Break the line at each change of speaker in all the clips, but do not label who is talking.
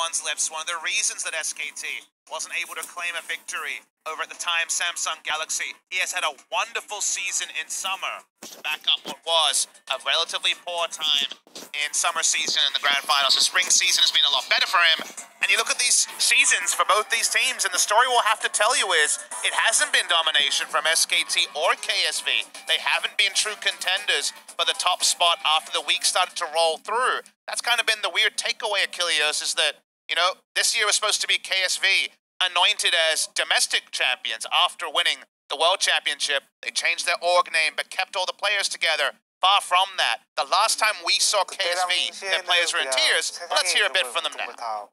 T1's lips, one of the reasons that SkT wasn't able to claim a victory over at the time Samsung Galaxy. He has had a wonderful season in summer to back up what was a relatively poor time in summer season in the grand finals. The spring season has been a lot better for him. And you look at these seasons for both these teams, and the story we'll have to tell you is it hasn't been domination from SkT or KSV. They haven't been true contenders for the top spot after the week started to roll through. That's kind of been the weird takeaway, Achilles, is that, you know, this year was supposed to be KSV anointed as domestic champions after winning the World Championship. They changed their org name but kept all the players together. Far from that. The last time we saw KSV, their players were in tears. Let's hear a bit from them now.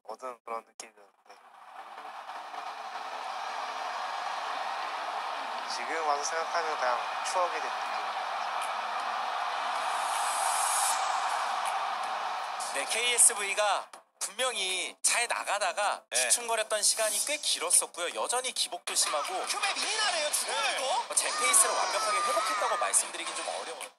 지금 와서 생각하면 그냥 추억이 됩니다.
네, KSV가 분명히 잘 나가다가 주춤거렸던 시간이 꽤 길었었고요. 여전히 기복도 심하고
큐베 미나네요. 중앙으로.
제 페이스를 완벽하게 회복했다고 말씀드리긴 좀 어려워요.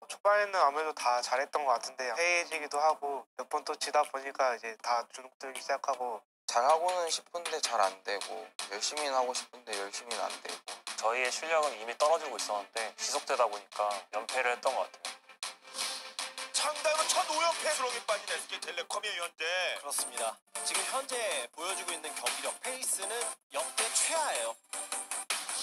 초반에는 아무래도 다 잘했던 것 같은데 해이해지기도 하고 몇 번 또 지다 보니까 이제 다 주눅들기 시작하고
잘하고는 싶은데 잘 안 되고 열심히는 하고 싶은데 열심히는 안 되고
저희의 실력은 이미 떨어지고 있었는데 지속되다 보니까 연패를 했던 것 같아요.
상당히 첫 5연패 수록에 빠진 SK텔레콤이에요 현재.
그렇습니다. 지금 현재 보여주고 있는 경기력 페이스는 역대 최하예요.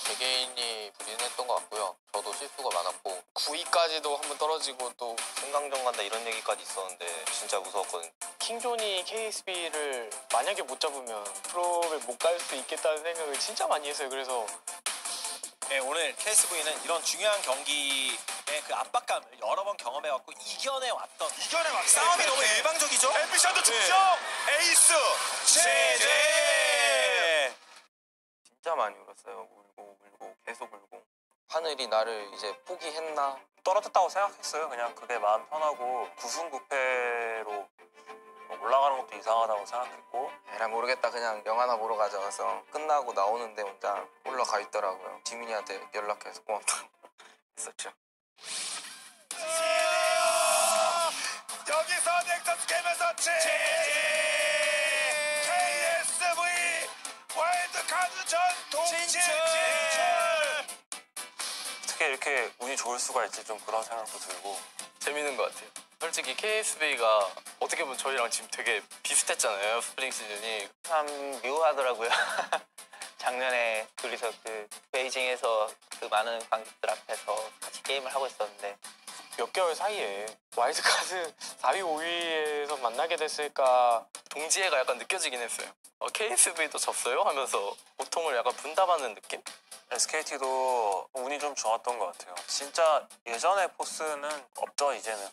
개개인이 부진했던 것 같고요. 저도 실수가 많았고 9위까지도 한번 떨어지고 또 승강전 간다 이런 얘기까지 있었는데 진짜 무서웠거든요.
킹존이 KSV를 만약에 못 잡으면 프로를 못 갈 수 있겠다는 생각을 진짜 많이 했어요. 그래서
네, 오늘 KSV는 이런 중요한 경기의 그 압박감을 여러 번 경험해왔고 이겨내왔던 싸움이 너무 일방적이죠?
앰비션도 중죠. 에이스 제제.
진짜 많이 울었어요. 울고 계속 울고 하늘이 나를 이제 포기했나?
떨어졌다고 생각했어요. 그냥 그게 마음 편하고 9승9패로 올라가는 것도 이상하다고 생각했고
에라 모르겠다 그냥 영화나 보러 가자 해서 끝나고 나오는데 혼자 올라가 있더라고요. 지민이한테 연락해서 고맙다고 했었죠.
여기서 넥서스 깨면서 KSV 와일드카드 전동 진출.
어떻게 이렇게 운이 좋을 수가 있지 좀 그런 생각도 들고
재밌는 것 같아요. 솔직히 KSV가 어떻게 보면 저희랑 지금 되게 비슷했잖아요. 스프링 시즌이
참 묘하더라고요. 작년에 둘이서 그 베이징에서 그 많은 관객들 앞에서 같이 게임을 하고 있었는데
몇 개월 사이에 와일드카드 4위, 5위에서 만나게 됐을까
동지애가 약간 느껴지긴 했어요. KSV도 졌어요 하면서 고통을 약간 분담하는 느낌?
SKT도 운이 좀 좋았던 것 같아요. 진짜 예전의 포스는 없죠 이제는.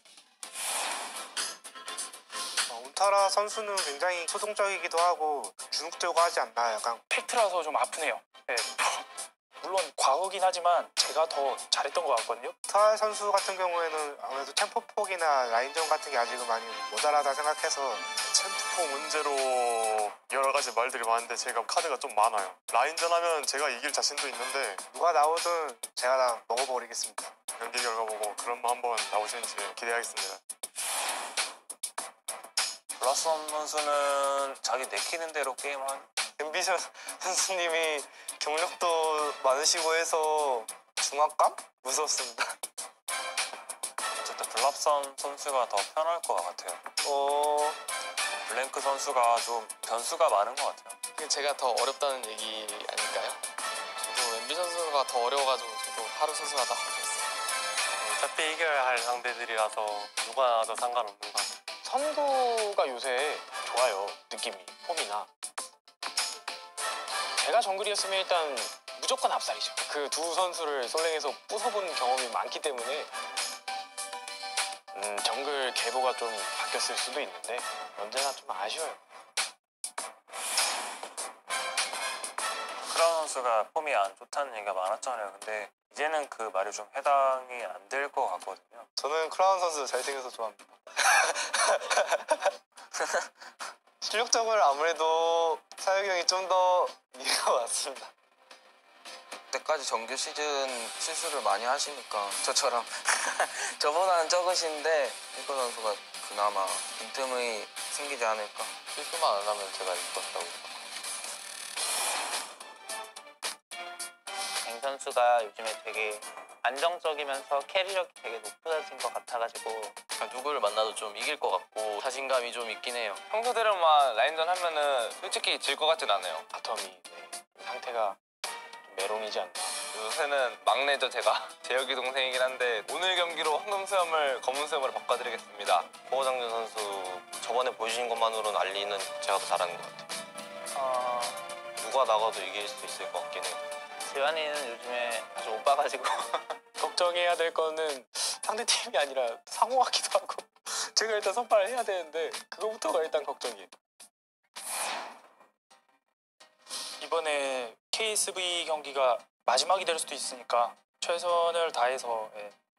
운타라 선수는 굉장히 소동적이기도 하고 주눅들고 하지 않나 약간
팩트라서 좀 아프네요. 네. 물론 과거긴 하지만 제가 더 잘했던 것 같거든요.
운타라 선수 같은 경우에는 아무래도 템포 폭이나 라인전 같은 게 아직은 많이 모자라다 생각해서
템포 문제로 여러 가지 말들이 많은데 제가 카드가 좀 많아요. 라인전 하면 제가 이길 자신도 있는데
누가 나오든 제가 다 먹어버리겠습니다.
경기 결과 보고 그런 거 한번 나오시는지 기대하겠습니다.
블라썸 선수는 자기 내키는 대로 게임한
앰비션 선수님이 경력도 많으시고 해서 중압감? 무섭습니다.
어쨌든 블랍썸 선수가 더 편할 것 같아요. 블랭크 선수가 좀 변수가 많은 것 같아요.
제가 더 어렵다는 얘기 아닐까요? 저도 앰비션 선수가 더 어려워가지고 저도 하루 선수가 더 하고 있어요.
어차피 이겨야 할 상대들이라서 누가 나와도 상관없는 것 같아요.
선두가 요새 좋아요. 느낌이, 폼이나. 제가 정글이었으면 일단 무조건 압살이죠. 그 두 선수를 솔랭에서 부숴본 경험이 많기 때문에 정글 계보가 좀 바뀌었을 수도 있는데 언제나 좀 아쉬워요.
크라운 선수가 폼이 안 좋다는 얘기가 많았잖아요. 근데 이제는 그 말이 좀 해당이 안 될 것 같거든요.
저는 크라운 선수 잘생겨서 좋아합니다. 실력적으로 아무래도 사혁이 형이 좀 더 이긴 것 같습니다. 그때까지 정규 시즌 실수를 많이 하시니까 저처럼 저보다는 적으신데 힐커 선수가 그나마 빈틈의 승기지 않을까.
실수만 안 하면 제가 이길 것 같다고.
갱 선수가 요즘에 되게 안정적이면서 캐리력이 되게 높아진 것 같아가지고
누구를 만나도 좀 이길 것 같고 자신감이 좀 있긴 해요. 평소대로만 라인전 하면은 솔직히 질 것 같진 않아요. 바텀이 상태가 좀 메롱이지 않나. 요새는 막내죠 제가. 재혁이 동생이긴 한데 오늘 경기로 황금 수염을 검은 수염으로 바꿔드리겠습니다.
보호장준 선수 저번에 보여주신 것만으로는 알리는 제가 더 잘하는 것 같아요. 누가 나가도 이길 수 있을 것 같긴 해요.
재환이는 요즘에 아주 못 봐가지고
걱정해야 될 거는 상대팀이 아니라 상호 같기도 하고 제가 일단 선발을 해야 되는데 그거부터가 일단 걱정이에요. 이번에 KSV 경기가 마지막이 될 수도 있으니까 최선을 다해서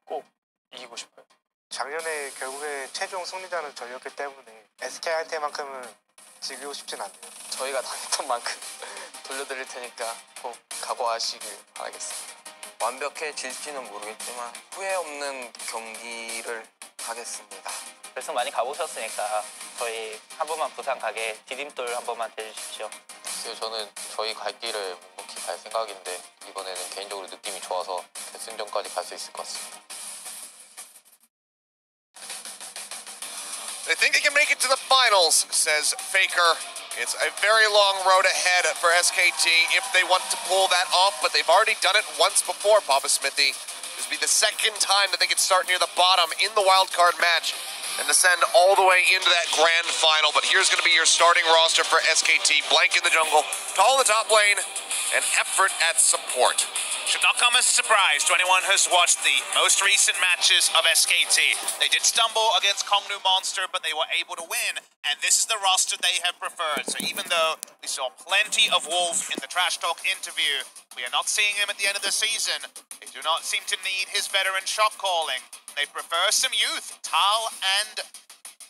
꼭 이기고 싶어요.
작년에 결국에 최종 승리자는 저희였기 때문에 SK한테만큼은 지고 싶진 않네요.
저희가 당했던 만큼 돌려드릴 테니까 꼭 각오하시길 바라겠습니다.
완벽해질지는 모르겠지만 후회 없는 경기를 하겠습니다.
결승 많이 가보셨으니까 저희 한 번만 부산 가게 디딤돌 한 번만 대주십시오.
글쎄요, 저는 저희 갈 길을 묵묵히 갈 생각인데 이번에는 개인적으로 느낌이 좋아서 결승전까지 갈 수 있을 것 같습니다.
They think they can make it to the finals, says Faker. It's a very long road ahead for SKT if they want to pull that off, but they've already done it once before, Papa Smithy. This will be the second time that they could start near the bottom in the wildcard match and descend all the way into that grand final. But here's going to be your starting roster for SKT. Blank in the jungle, Tall in the top lane, and Effort at support. Should not come as a surprise to anyone who's watched the most recent matches of SKT. They did stumble against Kongnu Monster, but they were able to win, and this is the roster they have preferred. So even though we saw plenty of Wolf in the Trash Talk interview, we are not seeing him at the end of the season. They do not seem to need his veteran shot calling. They prefer some youth, Tal and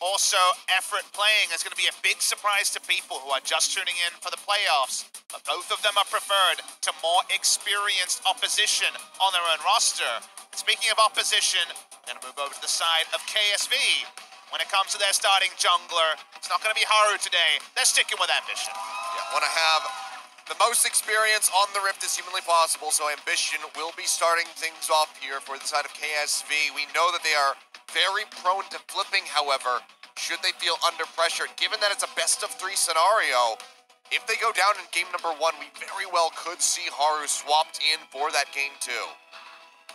also Effort playing is going to be a big surprise to people who are just tuning in for the playoffs. But both of them are preferred to more experienced opposition on their own roster. And speaking of opposition, we're going to move over to the side of KSV. When it comes to their starting jungler, it's not going to be Haru today. They're sticking with Ambition. Yeah, want to have the most experience on the Rift as humanly possible, so Ambition will be starting things off here for the side of KSV. We know that they are very prone to flipping, however, should they feel under pressure. Given that it's a best-of-3 scenario, if they go down in game number 1, we very well could see Haru swapped in for that game 2.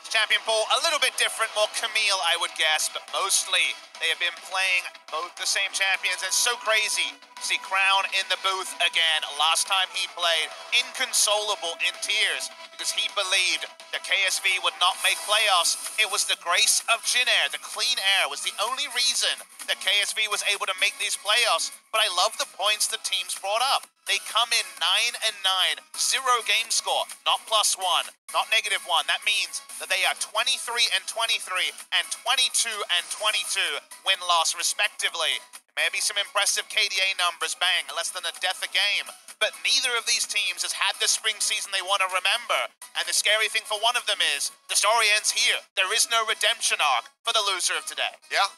Champion pool, a little bit different, more Camille, I would guess, but mostly they have been playing both the same champions. And so crazy to see Crown in the booth again. Last time he played, inconsolable in tears because he believed that KSV would not make playoffs. It was the grace of Jin Air, the clean air, was the only reason that KSV was able to make these playoffs. But I love the points the teams brought up. They come in 9-9, 0 game score, not +1, not -1. That means that they are 23-23 and 22-22 win-loss respectively. Maybe some impressive KDA numbers, bang, less than a death a game. But neither of these teams has had the spring season they want to remember. And the scary thing for one of them is, the story ends here. There is no redemption arc for the loser of today. Yeah,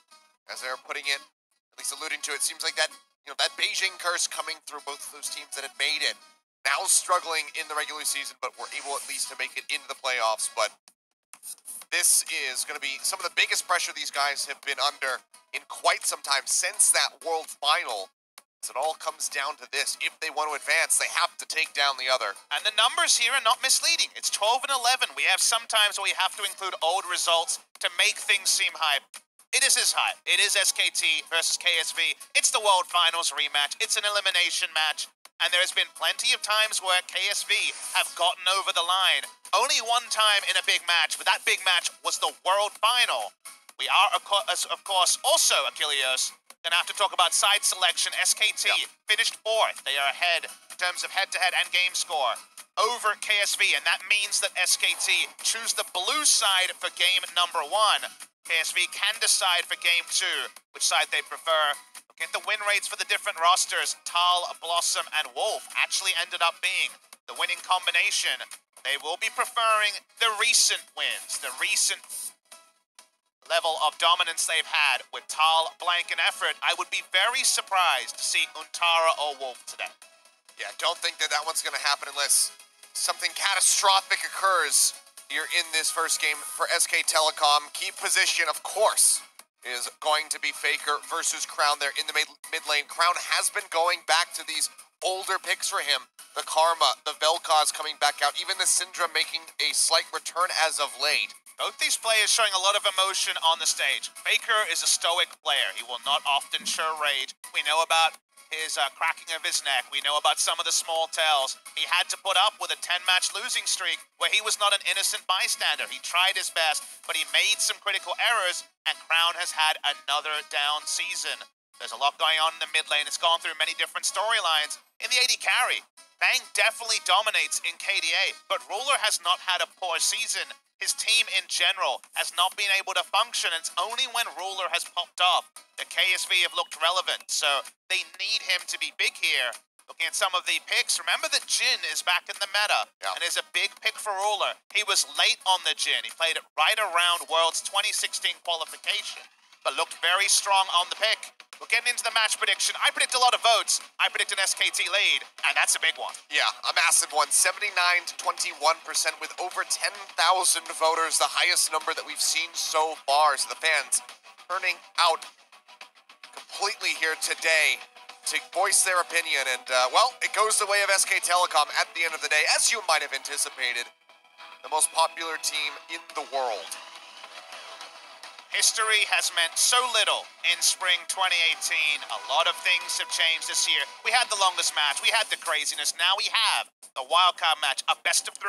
as they're putting it, at least alluding to it, seems like that, that Beijing curse coming through both of those teams that had made it. Now struggling in the regular season, but were able at least to make it into the playoffs. But this is going to be some of the biggest pressure these guys have been under in quite some time since that World Final. So it all comes down to this. If they want to advance, they have to take down the other. And the numbers here are not misleading. It's 12-11. We have sometimes where we have to include old results to make things seem high. It is as high. It is SKT versus KSV. It's the World Finals rematch. It's an elimination match. And there has been plenty of times where KSV have gotten over the line. Only one time in a big match, but that big match was the World Final. We are, of course, also, Achilleos, going to have to talk about side selection. SKT finished 4th. They are ahead in terms of head-to-head and game score over KSV, and that means that SKT choose the blue side for game number 1. KSV can decide for game 2 which side they prefer. Looking at the win rates for the different rosters, Tal, Blossom, and Wolf actually ended up being the winning combination. They will be preferring the recent wins, the recent level of dominance they've had with Tal, Blank, and Effort, I would be very surprised to see Untara or Wolf today.
Yeah, don't think that one's going to happen unless something catastrophic occurs here in this first game for SK Telecom. Key position, of course, is going to be Faker versus Crown there in the mid lane. Crown has been going back to these older picks for him. The Karma, the Vel'Koz coming back out, even the Syndra making a slight return as of late.
Both these players showing a lot of emotion on the stage. Faker is a stoic player. He will not often show rage. We know about his cracking of his neck. We know about some of the small tells. He had to put up with a 10-match losing streak where he was not an innocent bystander. He tried his best, but he made some critical errors, and Crown has had another down season. There's a lot going on in the mid lane. It's gone through many different storylines. In the AD carry, Bang definitely dominates in KDA, but Ruler has not had a poor season. His team in general has not been able to function. It's only when Ruler has popped up that KSV have looked relevant. So they need him to be big here. Looking at some of the picks, remember that Jin is back in the meta and is a big pick for Ruler. He was late on the Jin. He played it right around Worlds 2016 qualification, but looked very strong on the pick. We're getting into the match prediction. I predict a lot of votes. I predict an SKT lead, and that's a big one.
Yeah, a massive one. 79 to 21% with over 10,000 voters, the highest number that we've seen so far. So the fans turning out completely here today to voice their opinion. And, well, it goes the way of SK Telecom at the end of the day, as you might have anticipated. The most popular team in the world.
History has meant so little in spring 2018. A lot of things have changed this year. We had the longest match. We had the craziness. Now we have the wildcard match, a best of 3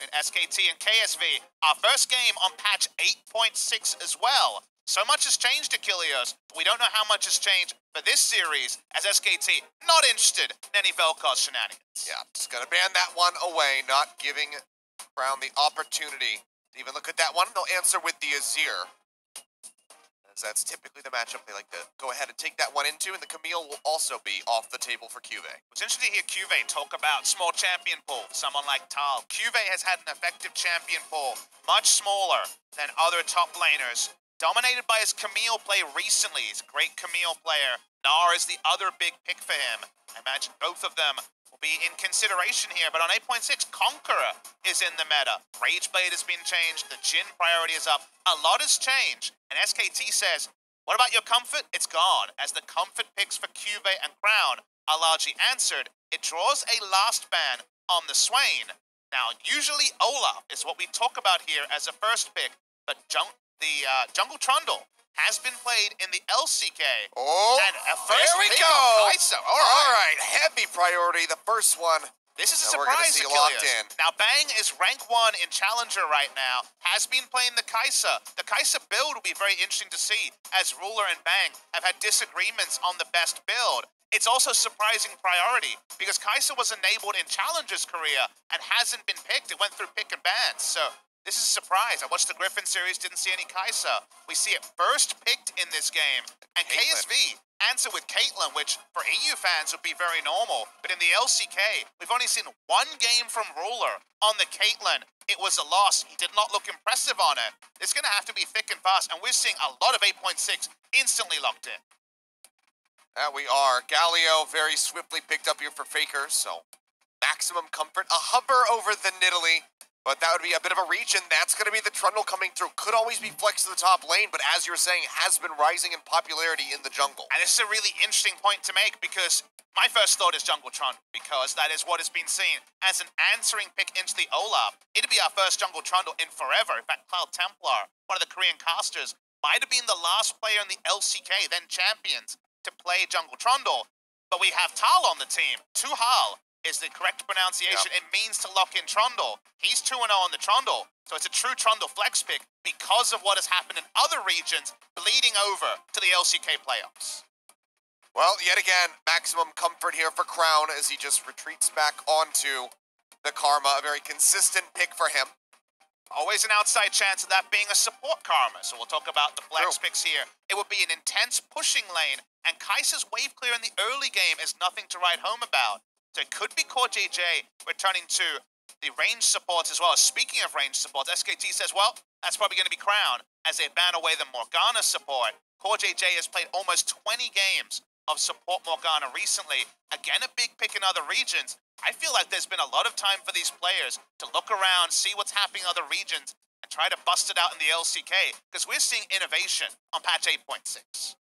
in SKT and KSV. Our first game on patch 8.6 as well. So much has changed, Achilles. We don't know how much has changed for this series, as SKT not interested in any Vel'Koz shenanigans.
Yeah, just gonna ban that one away, not giving Crown the opportunity to even look at that one. They'll answer with the Azir. That's typically the matchup they like to go ahead and take that one into, and the Camille will also be off the table for QV.
It's interesting to hear QV talk about small champion pool, someone like Tal. QV has had an effective champion pool, much smaller than other top laners, dominated by his Camille play recently. He's a great Camille player. Gnar is the other big pick for him. I imagine both of them will be in consideration here, but on 8.6, Conqueror is in the meta. Rageblade has been changed, the Jin priority is up. A lot has changed, and SKT says, what about your comfort? It's gone, as the comfort picks for QV and Crown are largely answered. It draws a last ban on the Swain. Now, usually Olaf is what we talk about here as a first pick, but Jungle Trundle has been played in the LCK.
Oh,
and a first
there we
pick
go.
Kaisa.
All right, heavy priority, the first one.
This is a
We're gonna
surprise,
see
Achilles.
locked in.
Now, Bang is rank 1 in Challenger right now, has been playing the Kaisa. The Kaisa build will be very interesting to see, as Ruler and Bang have had disagreements on the best build. It's also surprising priority, because Kaisa was enabled in Challenger's career and hasn't been picked. It went through pick and bans, so this is a surprise. I watched the Griffin series, didn't see any Kaisa. We see it first picked in this game, and KSV answer with Caitlyn, which for EU fans would be very normal. But in the LCK, we've only seen one game from Ruler on the Caitlyn. It was a loss. He did not look impressive on it. It's going to have to be thick and fast, and we're seeing a lot of 8.6 instantly locked in.
That we are. Galio very swiftly picked up here for Faker, so maximum comfort. A hover over the Nidalee. But that would be a bit of a reach, and that's going to be the Trundle coming through. Could always be flexed to the top lane, but as you're saying, has been rising in popularity in the jungle.
And this is a really interesting point to make, because my first thought is Jungle Trundle, because that is what has been seen as an answering pick into the Olaf. It'd be our first Jungle Trundle in forever. In fact, Cloud Templar, one of the Korean casters, might have been the last player in the LCK, then Champions, to play Jungle Trundle. But we have Tal on the team. Tuhal is the correct pronunciation. It means to lock in Trundle. He's 2-0 on the Trundle, so it's a true Trundle flex pick because of what has happened in other regions bleeding over to the LCK playoffs.
Well, yet again, maximum comfort here for Crown as he just retreats back onto the Karma. A very consistent pick for him.
Always an outside chance of that being a support Karma, so we'll talk about the flex picks here. It would be an intense pushing lane, and Kaisa's wave clear in the early game is nothing to write home about. So it could be Core JJ returning to the range supports as well. Speaking of range supports, SKT says, well, that's probably going to be Crown. as they ban away the Morgana support. CoreJJ has played almost 20 games of support Morgana recently. Again, a big pick in other regions. I feel like there's been a lot of time for these players to look around, see what's happening in other regions, and try to bust it out in the LCK, because we're seeing innovation on patch 8.6.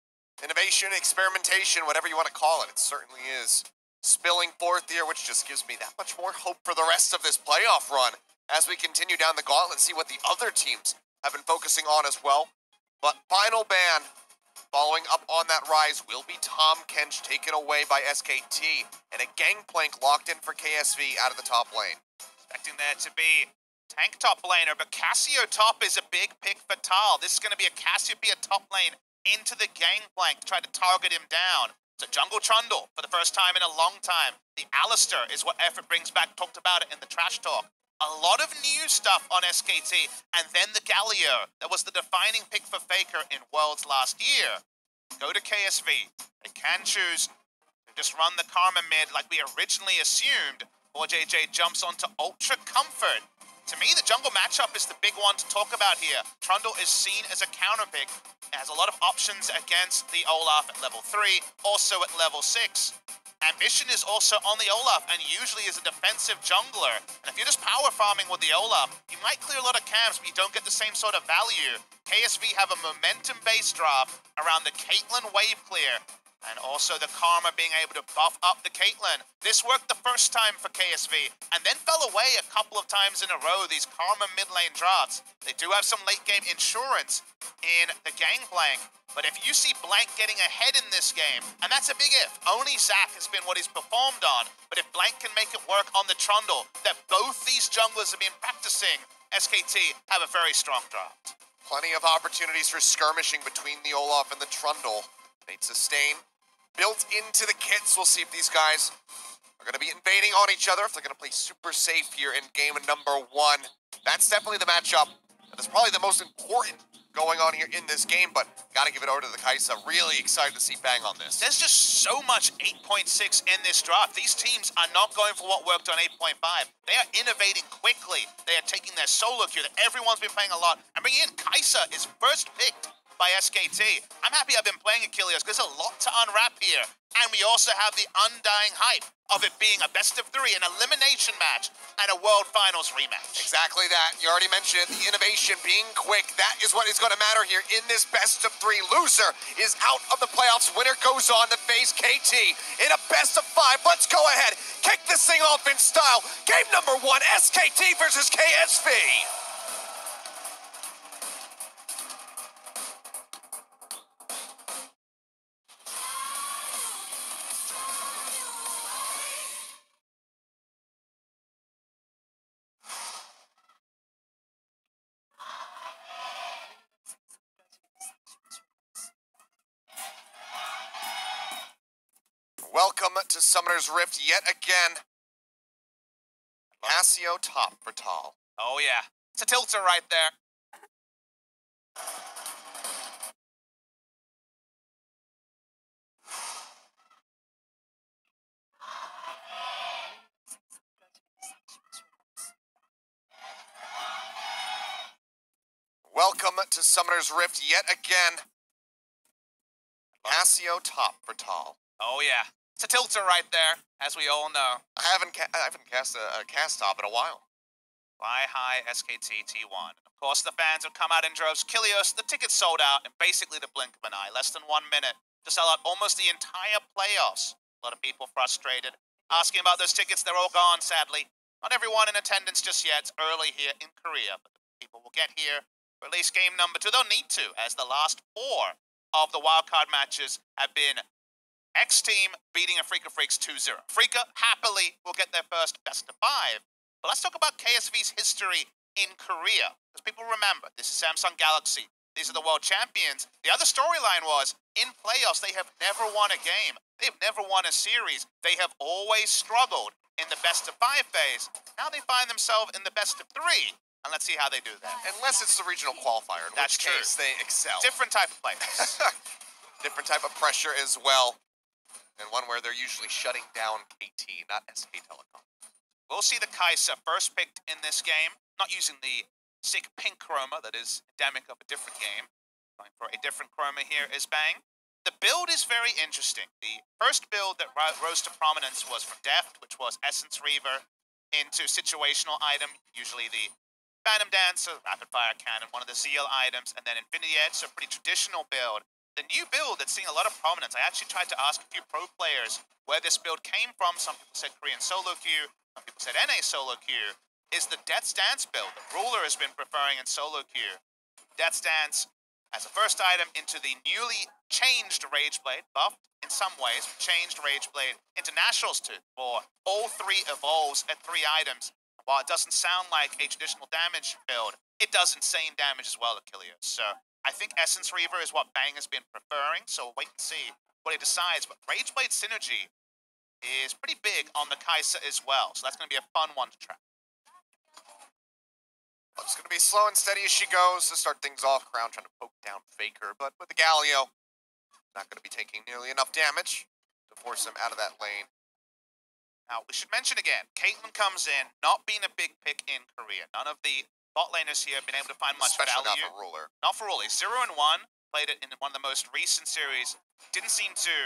Innovation, experimentation, whatever you want to call it, it certainly is spilling forth here, which just gives me that much more hope for the rest of this playoff run as we continue down the gauntlet and see what the other teams have been focusing on as well. But final ban, following up on that rise, will be Tom Kench taken away by SkT, and a gangplank locked in for KSV out of the top lane.
Expecting there to be tank top laner, but Cassio top is a big pick for Tal. This is going to be a Cassiopeia top lane into the gangplank to try to target him down. So Jungle Trundle for the first time in a long time. The Alistair is what Effort brings back, talked about it in the trash talk. A lot of new stuff on SkT, and then the Galio. That was the defining pick for Faker in Worlds last year. Go to KSV. They can choose to just run the Karma mid like we originally assumed, or JJ jumps onto Ultra Comfort. To me, the jungle matchup is the big one to talk about here. Trundle is seen as a counter pick. It has a lot of options against the Olaf at level 3, also at level 6. Ambition is also on the Olaf, and usually is a defensive jungler. And if you're just power farming with the Olaf, you might clear a lot of camps, but you don't get the same sort of value. KSV have a momentum-based draft around the Caitlyn wave clear, and also the Karma being able to buff up the Caitlyn. This worked the first time for KSV, and then fell away a couple of times in a row, these Karma mid lane drafts. They do have some late game insurance in the Gangplank, but if you see Blank getting ahead in this game, and that's a big if, only Zac has been what he's performed on, but if Blank can make it work on the Trundle that both these junglers have been practicing, SkT have a very strong draft.
Plenty of opportunities for skirmishing between the Olaf and the Trundle. Nate Sustain built into the kits. We'll see if these guys are going to be invading on each other, if they're going to play super safe here in game number 1. That's definitely the matchup that is probably the most important going on here in this game, but got to give it over to the Kaisa. Really excited to see Bang on this.
There's just so much 8.6 in this draft. These teams are not going for what worked on 8.5. They are innovating quickly. They are taking their solo queue that everyone's been playing a lot, and bringing in Kaisa is first picked by SkT. I'm happy I've been playing Achilles because there's a lot to unwrap here. And we also have the undying hype of it being a best of 3, an elimination match, and a World Finals rematch.
Exactly that. You already mentioned it, the innovation being quick. That is what is going to matter here in this best of 3. Loser is out of the playoffs. Winner goes on to face KT in a best of 5. Let's go ahead, kick this thing off in style. Game number 1, SkT versus KSV. Welcome to Summoner's Rift yet again. Cassio top for Tal.
Oh yeah, it's a tilter right there.
Welcome to Summoner's Rift yet again. Cassio top for Tal.
Oh yeah, it's a tilter right there, as we all know.
I haven't cast a cast top in a while.
Fly high SkT T1. Of course, the fans have come out in droves. Kilios, the tickets sold out in basically the blink of an eye. Less than 1 minute to sell out almost the entire playoffs. A lot of people frustrated, asking about those tickets. They're all gone, sadly. Not everyone in attendance just yet. It's early here in Korea, but people will get here for at least game number 2. They'll need to, as the last 4 of the wildcard matches have been X team beating a Freaka Freaks 2-0. Freaka happily will get their first best of 5. But let's talk about KSV's history in Korea. Because people remember, this is Samsung Galaxy. These are the world champions. The other storyline was, in playoffs, they have never won a game. They've never won a series. They have always struggled in the best of 5 phase. Now they find themselves in the best of 3. And let's see how they do that.
Unless it's the regional qualifier, in
That's
which
true.
case they excel.
Different type of players.
Different type of pressure as well. And one where they're usually shutting down KT, not SK Telecom.
We'll see the Kaisa first picked in this game. Not using the sick pink chroma that is endemic of a different game. Going for a different chroma here is Bang. The build is very interesting. The first build that rose to prominence was from Deft, which was Essence Reaver into situational item, usually the Phantom Dancer, Rapid Fire Cannon, one of the Zeal items, and then Infinity Edge, so pretty traditional build. The new build that's seeing a lot of prominence, I actually tried to ask a few pro players where this build came from. Some people said Korean solo queue, some people said NA solo queue, is the Death's Dance build that Ruler has been preferring in solo queue. Death's Dance as a first item into the newly changed Rageblade, buffed in some ways, changed Rageblade into Nationals too, for all three evolves at 3 items. While it doesn't sound like a traditional damage build, it does insane damage as well at Achilles. So I think Essence Reaver is what Bang has been preferring, so we'll wait and see what he decides. But Rageblade synergy is pretty big on the Kai'Sa as well, so that's going to be a fun one to track.
It's going to be slow and steady as she goes to start things off. Crown trying to poke down Faker, but with the Galio, not going to be taking nearly enough damage to force him out of that lane.
Now, we should mention again, Caitlyn comes in, not being a big pick in Korea. None of the bot laners here have been able to find much
Especially
value.
not for Ruler.
Not for Ruler. 0-1, played it in one of the most recent series. Didn't seem to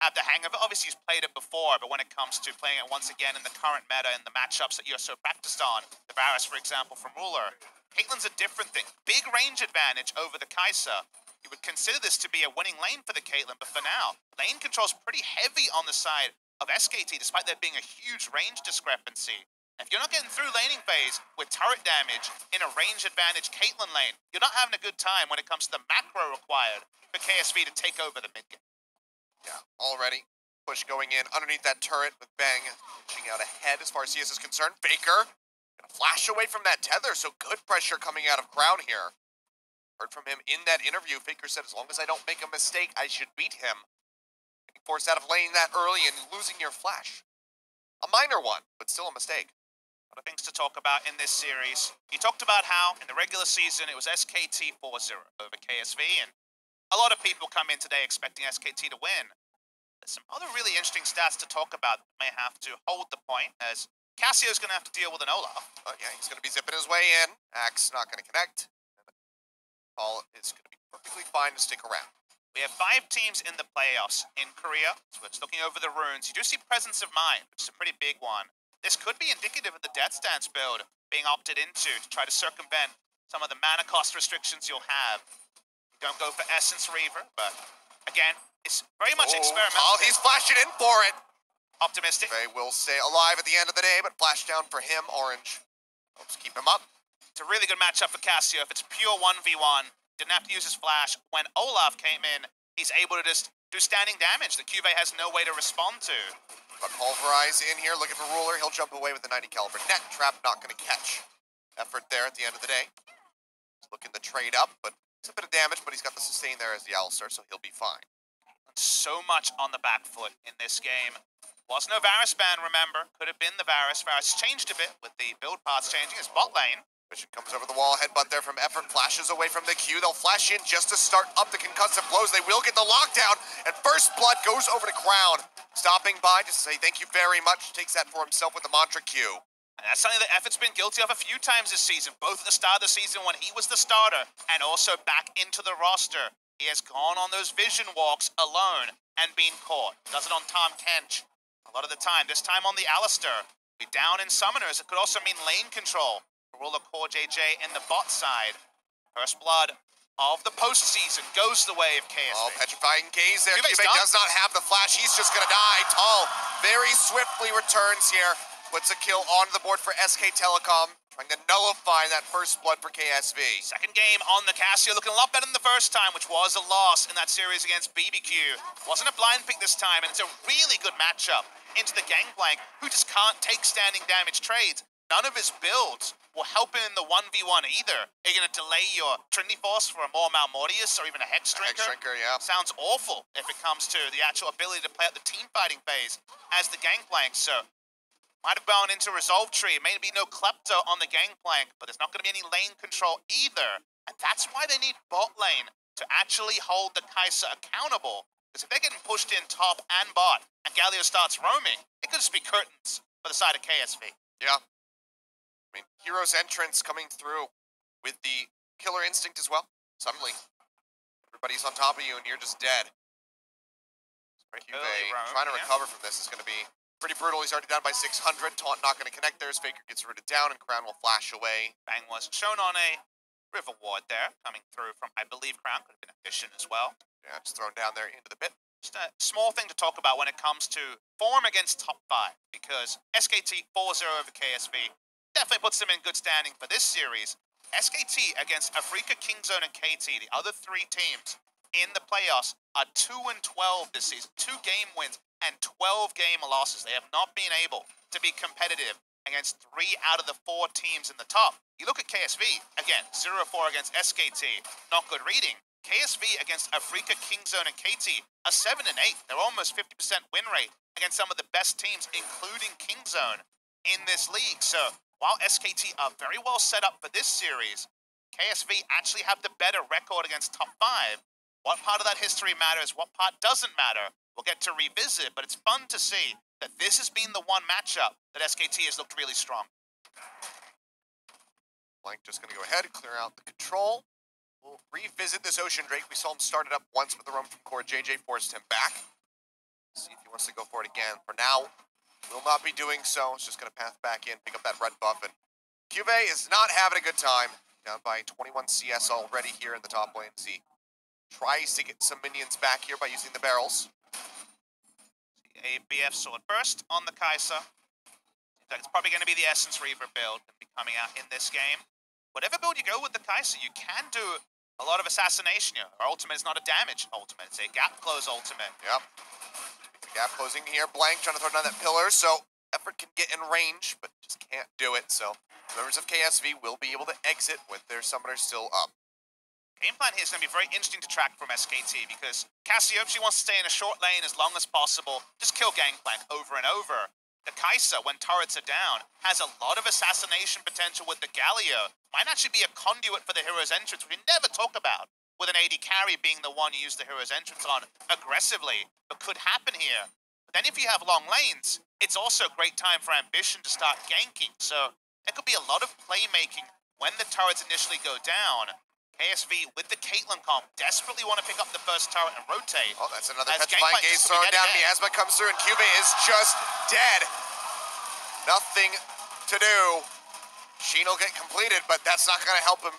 have the hang of it. Obviously, he's played it before, but when it comes to playing it once again in the current meta and the matchups that you're so practiced on, the Varus, for example, from Ruler, Caitlyn's a different thing. Big range advantage over the Kai'Sa. You would consider this to be a winning lane for the Caitlyn, but for now, lane control's pretty heavy on the side of SkT, despite there being a huge range discrepancy. If you're not getting through laning phase with turret damage in a range advantage Caitlyn lane, you're not having a good time when it comes to the macro required for KSV to take over the mid game.
Yeah, already. Push going in underneath that turret with Bang inching out ahead as far as CS is concerned. Faker gonna flash away from that tether, so good pressure coming out of Crown here. Heard from him in that interview. Faker said, as long as I don't make a mistake, I should beat him. Getting forced out of lane that early and losing your flash. A minor one, but still a mistake.
A lot of things to talk about in this series. You talked about how in the regular season it was SkT 4-0 over KSV, and a lot of people come in today expecting SkT to win. There's some other really interesting stats to talk about that may have to hold the point, as Cassio's going to have to deal with an Olaf.
But yeah, he's going to be zipping his way in. Axe not going to connect. Paul is going to be perfectly fine to stick around.
We have 5 teams in the playoffs in Korea, so it's looking over the runes. You do see Presence of Mind, which is a pretty big one. This could be indicative of the Death's Dance build being opted into to try to circumvent some of the mana cost restrictions you'll have. Don't go for Essence Reaver, but again, it's very much experimental.
Oh, he's flashing in for it.
Optimistic.
They will stay alive at the end of the day, but flash down for him, Orange. Helps keep him up.
It's a really good matchup for Cassio. If it's pure 1v1, didn't have to use his flash. When Olaf came in, he's able to just do standing damage that QV has no way to respond to.
But Pulverize in here, looking for Ruler. He'll jump away with the 90 caliber net trap, not going to catch. Effort there at the end of the day. He's looking to trade up, but it's a bit of damage, but he's got the sustain there as the Alistar, so he'll be fine.
So much on the back foot in this game. Was no Varus ban, remember. Could have been the Varus. Varus changed a bit with the build paths changing his bot lane.
Vision comes over the wall, headbutt there from Effort, flashes away from the Q. They'll flash in just to start up the concussive blows. They will get the lockdown, and First Blood goes over to Crown. Stopping by just to say thank you very much. Takes that for himself with the Mantra Q.
And that's something that Effort's been guilty of a few times this season, both at the start of the season when he was the starter, and also back into the roster. He has gone on those vision walks alone and been caught. Does it on Tom Kench a lot of the time. This time on the Alistar. Be down in Summoners. It could also mean lane control. Ruler Core JJ in the bot side. First Blood of the postseason goes the way of KSV.
Oh, petrifying gaze there.
QV
does not have the flash. He's just going to die. Tall very swiftly returns here. Puts a kill onto the board for SK Telecom. Trying to nullify that First Blood for KSV.
Second game on the Cassio, looking a lot better than the first time, which was a loss in that series against BBQ. Wasn't a blind pick this time, and it's a really good matchup into the Gangplank, who just can't take standing damage trades. None of his builds will help him in the 1v1 either. Are you going to delay your Trinity Force for a more Malmortius or even a Hex Drinker?
Hex Drinker, yeah.
Sounds awful if it comes to the actual ability to play out the team fighting phase as the Gangplank, so might have gone into Resolve Tree. Maybe no Klepto on the Gangplank, but there's not going to be any lane control either. And that's why they need bot lane to actually hold the Kai'Sa accountable. Because if they're getting pushed in top and bot, and Galio starts roaming, it could just be curtains for the side of KSV.
Yeah. I mean, Hero's entrance coming through. with the killer instinct as well. Suddenly, everybody's on top of you and you're just dead. Juve trying to recover from this is going to be pretty brutal. He's already down by 600. Taunt not going to connect there as Faker gets rooted down and Crown will flash away.
Bang was shown on a river ward there, coming through from, I believe, Crown. Could have been efficient as well.
Yeah, just thrown down there into the pit.
Just a small thing to talk about when it comes to form against top 5, because SkT 4-0 over KSV definitely puts them in good standing for this series. SkT against Afrika, Kingzone, and KT, the other 3 teams in the playoffs, are 2-12 this season. 2 game wins and 12 game losses. They have not been able to be competitive against 3 out of the 4 teams in the top. You look at KSV, again, 0-4 against SkT, not good reading. KSV against Afrika, Kingzone, and KT are 7-8. They're almost 50% win rate against some of the best teams, including Kingzone, in this league. So while SkT are very well set up for this series, KSV actually have the better record against top 5. What part of that history matters, what part doesn't matter, we'll get to revisit, but it's fun to see that this has been the one matchup that SkT has looked really strong.
Blank just going to go ahead and clear out the control. We'll revisit this Ocean Drake. We saw him start it up once with the roam from core. JJ forced him back. See if he wants to go for it again. For now, will not be doing so. It's just going to path back in, pick up that red buff, and QV is not having a good time. Down by 21 CS already here in the top lane. See, tries to get some minions back here by using the barrels.
A BF sword burst on the Kai'Sa. Seems like it's probably going to be the Essence Reaver build that will be coming out in this game. Whatever build you go with the Kai'Sa, you can do a lot of assassination here. Our ultimate is not a damage ultimate, it's a gap close ultimate.
Yep. Gap closing here. Blank trying to throw down that pillar, so effort can get in range, but just can't do it. So members of KSV will be able to exit with their summoner still up.
Game plan here is going to be very interesting to track from SkT because Cassiope, she wants to stay in a short lane as long as possible. Just kill Gangplank over and over. The Kai'Sa, when turrets are down, has a lot of assassination potential with the Galio. Might actually be a conduit for the hero's entrance, which we never talk about, with an AD carry being the one you use the hero's entrance on aggressively, but could happen here. But then if you have long lanes, it's also a great time for Ambition to start ganking. So there could be a lot of playmaking when the turrets initially go down. KSV with the Caitlyn comp desperately want to pick up the first turret and rotate.
Oh, that's another petrifying gaze thrown down. Miasma comes through and QV is just dead. Nothing to do. Sheen will get completed, but that's not going to help him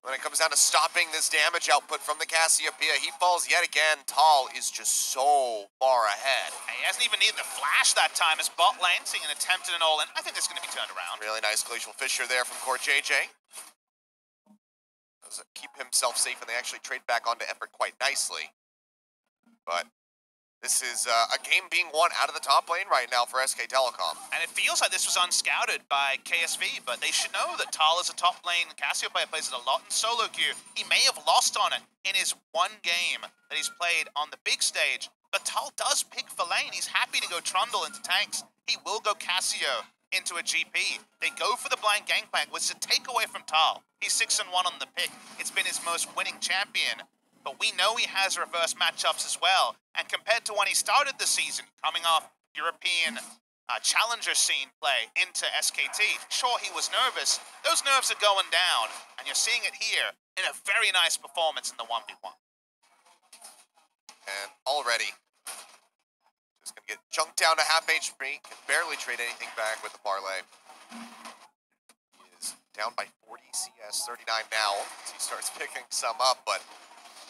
when it comes down to stopping this damage output from the Cassiopeia. He falls yet again. Tal is just so far ahead.
He hasn't even needed the flash that time as bot lane, seeing an attempt at an all-in. I think that's going to be turned around.
Really nice Glacial Fissure there from core JJ. Does keep himself safe, and they actually trade back onto effort quite nicely. But this is a game being won out of the top lane right now for SK Telecom.
And it feels like this was unscouted by KSV, but they should know that Tal is a top lane. Cassiopeia plays it a lot in solo queue. He may have lost on it in his one game that he's played on the big stage, but Tal does pick for lane. He's happy to go Trundle into tanks. He will go Cassio into a GP. They go for the blind Gangplank, which is a takeaway from Tal. He's 6-1 on the pick. It's been his most winning champion. But we know he has reverse matchups as well. And compared to when he started the season, coming off European challenger scene play into SkT, sure, he was nervous. Those nerves are going down. And you're seeing it here in a very nice performance in the 1v1.
And already, just going to get junked down to half HP. Can barely trade anything back with the parlay. He is down by 40 CS, 39 now. As he starts picking some up, but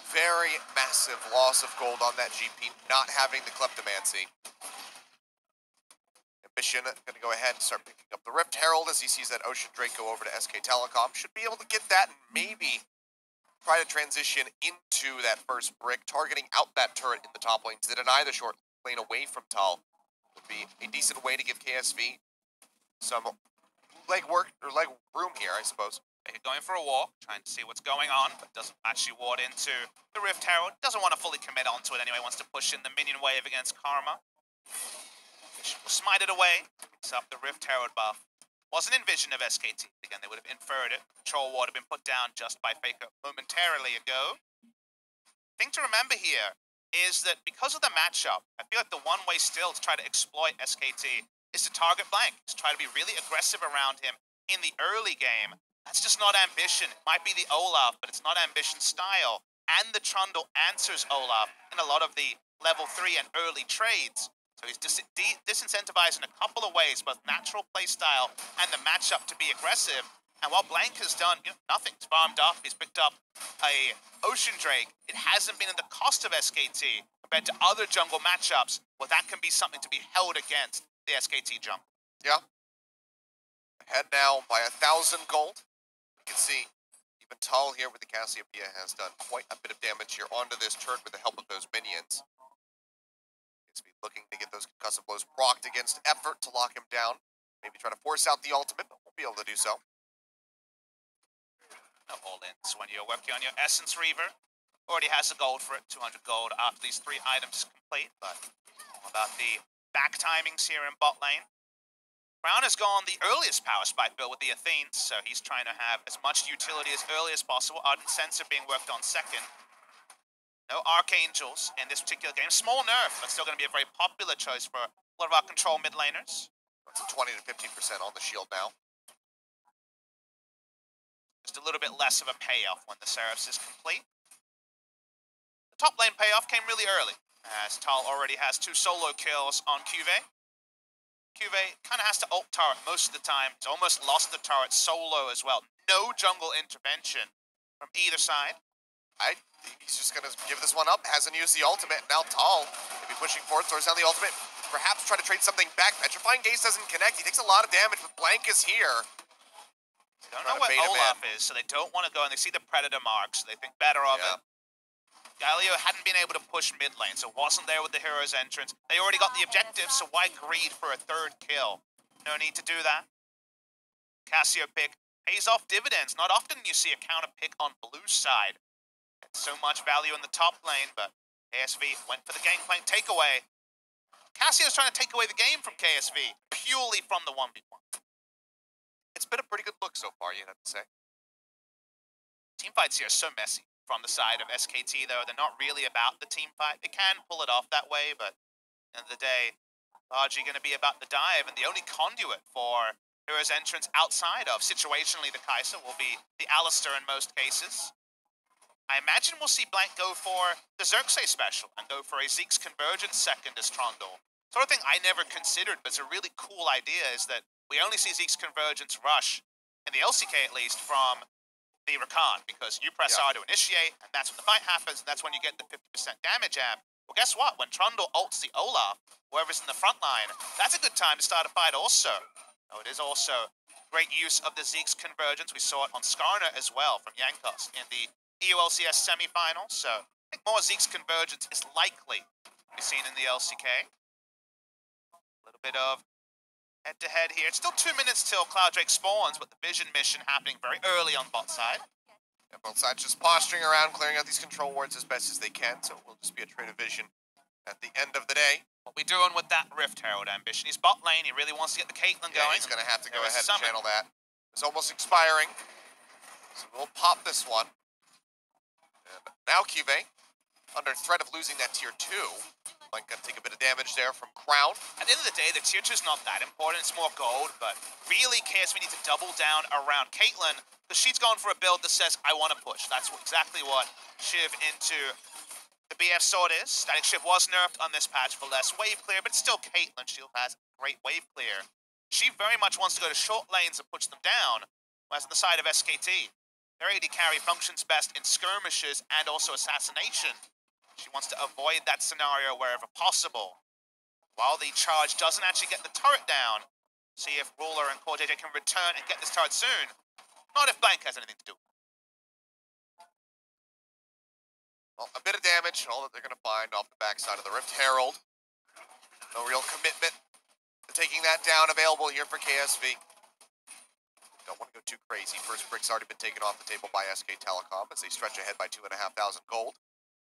very massive loss of gold on that GP, not having the Kleptomancy. Ambition going to go ahead and start picking up the Rift Herald as he sees that Ocean Drake go over to SK Telecom. Should be able to get that and maybe try to transition into that first brick, targeting out that turret in the top lane to deny the short lane away from Tal. Would be a decent way to give KSV some leg room here, I suppose.
Going for a walk, trying to see what's going on, but doesn't actually ward into the Rift Herald. Doesn't want to fully commit onto it anyway, wants to push in the minion wave against Karma. Will smite it away, picks up the Rift Herald buff. Wasn't in vision of SkT. Again, they would have inferred it. Control ward had been put down just by Faker momentarily ago. Thing to remember here is that because of the matchup, I feel like the one way still to try to exploit SkT is to target Blank, to try to be really aggressive around him in the early game. That's just not ambition. It might be the Olaf, but it's not ambition style. And the Trundle answers Olaf in a lot of the level 3 and early trades. So he's disincentivized in a couple of ways, both natural play style and the matchup to be aggressive. And while Blank has done nothing, he's farmed up, he's picked up a Ocean Drake, it hasn't been at the cost of SKT compared to other jungle matchups where that can be something to be held against the SKT jungle.
Yeah. Ahead now by 1,000 gold. You can see even Tal here with the Cassiopeia has done quite a bit of damage here onto this turret with the help of those minions. KSV looking to get those concussive blows procced against effort to lock him down. Maybe try to force out the ultimate, but won't be able to do so.
No all-ins when you're working on your Essence Reaver. Already has the gold for it, 200 gold after these 3 items complete, but all about the back timings here in bot lane. Brown has gone the earliest power spike build with the Athenes, so he's trying to have as much utility as early as possible. Ardent Sensor being worked on second. No Archangels in this particular game. Small nerf, but still going to be a very popular choice for a lot of our control mid laners.
That's a 20 to 50% on the shield now.
Just a little bit less of a payoff when the Seraphs is complete. The top lane payoff came really early, as Tal already has 2 solo kills on QV. QV kind of has to ult turret most of the time. He's almost lost the turret solo as well. No jungle intervention from either side.
I think he's just going to give this one up. Hasn't used the ultimate. Now Tal maybe pushing forward, throws down the ultimate. Perhaps try to trade something back. Petrifying Gaze doesn't connect. He takes a lot of damage, but Blank is here.
They don't know what Olaf is, so they don't want to go, and they see the Predator mark, so they think better of it. Galio hadn't been able to push mid lane, so wasn't there with the hero's entrance. They already got the objective, so why greed for a 3rd kill? No need to do that. Cassio pick pays off dividends. Not often you see a counter pick on blue side. So much value in the top lane, but KSV went for the gangplank takeaway. Cassio's trying to take away the game from KSV, purely from the 1v1.
It's been a pretty good look so far, you have to say.
Teamfights here are so messy. From the side of SKT, though, they're not really about the team fight. They can pull it off that way, but at the end of the day, largely going to be about the dive, and the only conduit for Hero's entrance outside of, situationally, the Kai'Sa will be the Alistair in most cases. I imagine we'll see Blank go for the Xerxes special and go for a Zeke's Convergence second as Trundle. Sort of thing I never considered, but it's a really cool idea, is that we only see Zeke's Convergence rush, in the LCK at least, from the Rakan, because you press R to initiate, and that's when the fight happens, and that's when you get the 50% damage amp. Well, guess what? When Trundle ults the Olaf, whoever's in the front line, that's a good time to start a fight also. Oh, it is also great use of the Zeke's Convergence. We saw it on Skarner as well from Yankos in the EULCS semifinals, so I think more Zeke's Convergence is likely to be seen in the LCK. A little bit of head-to-head here. It's still 2 minutes till Cloud Drake spawns, but the Vision mission happening very early on bot side.
Yeah, both sides just posturing around, clearing out these control wards as best as they can, so it will just be a trade of Vision at the end of the day.
What we doing with that Rift Herald ambition? He's bot lane, he really wants to get the Caitlyn going.
He's going to have to go ahead and channel that. It's almost expiring, so we'll pop this one. And now QV, under threat of losing that tier 2. Like, gonna take a bit of damage there from Crown.
At the end of the day, the tier 2 is not that important. It's more gold, but really KSV need to double down around Caitlyn, because she's gone for a build that says, I want to push. That's exactly what Shiv into the BF sword is. Static Shiv was nerfed on this patch for less wave clear, but still Caitlyn. She has great wave clear. She very much wants to go to short lanes and push them down, whereas on the side of SKT, their AD carry functions best in skirmishes and also assassination. She wants to avoid that scenario wherever possible. While the charge doesn't actually get the turret down, see if Ruler and Core JJ can return and get this turret soon. Not if Blank has anything to do.
Well, a bit of damage, all that they're going to find off the backside of the Rift Herald. No real commitment to taking that down available here for KSV. Don't want to go too crazy. First brick's already been taken off the table by SK Telecom as they stretch ahead by 2,500 gold.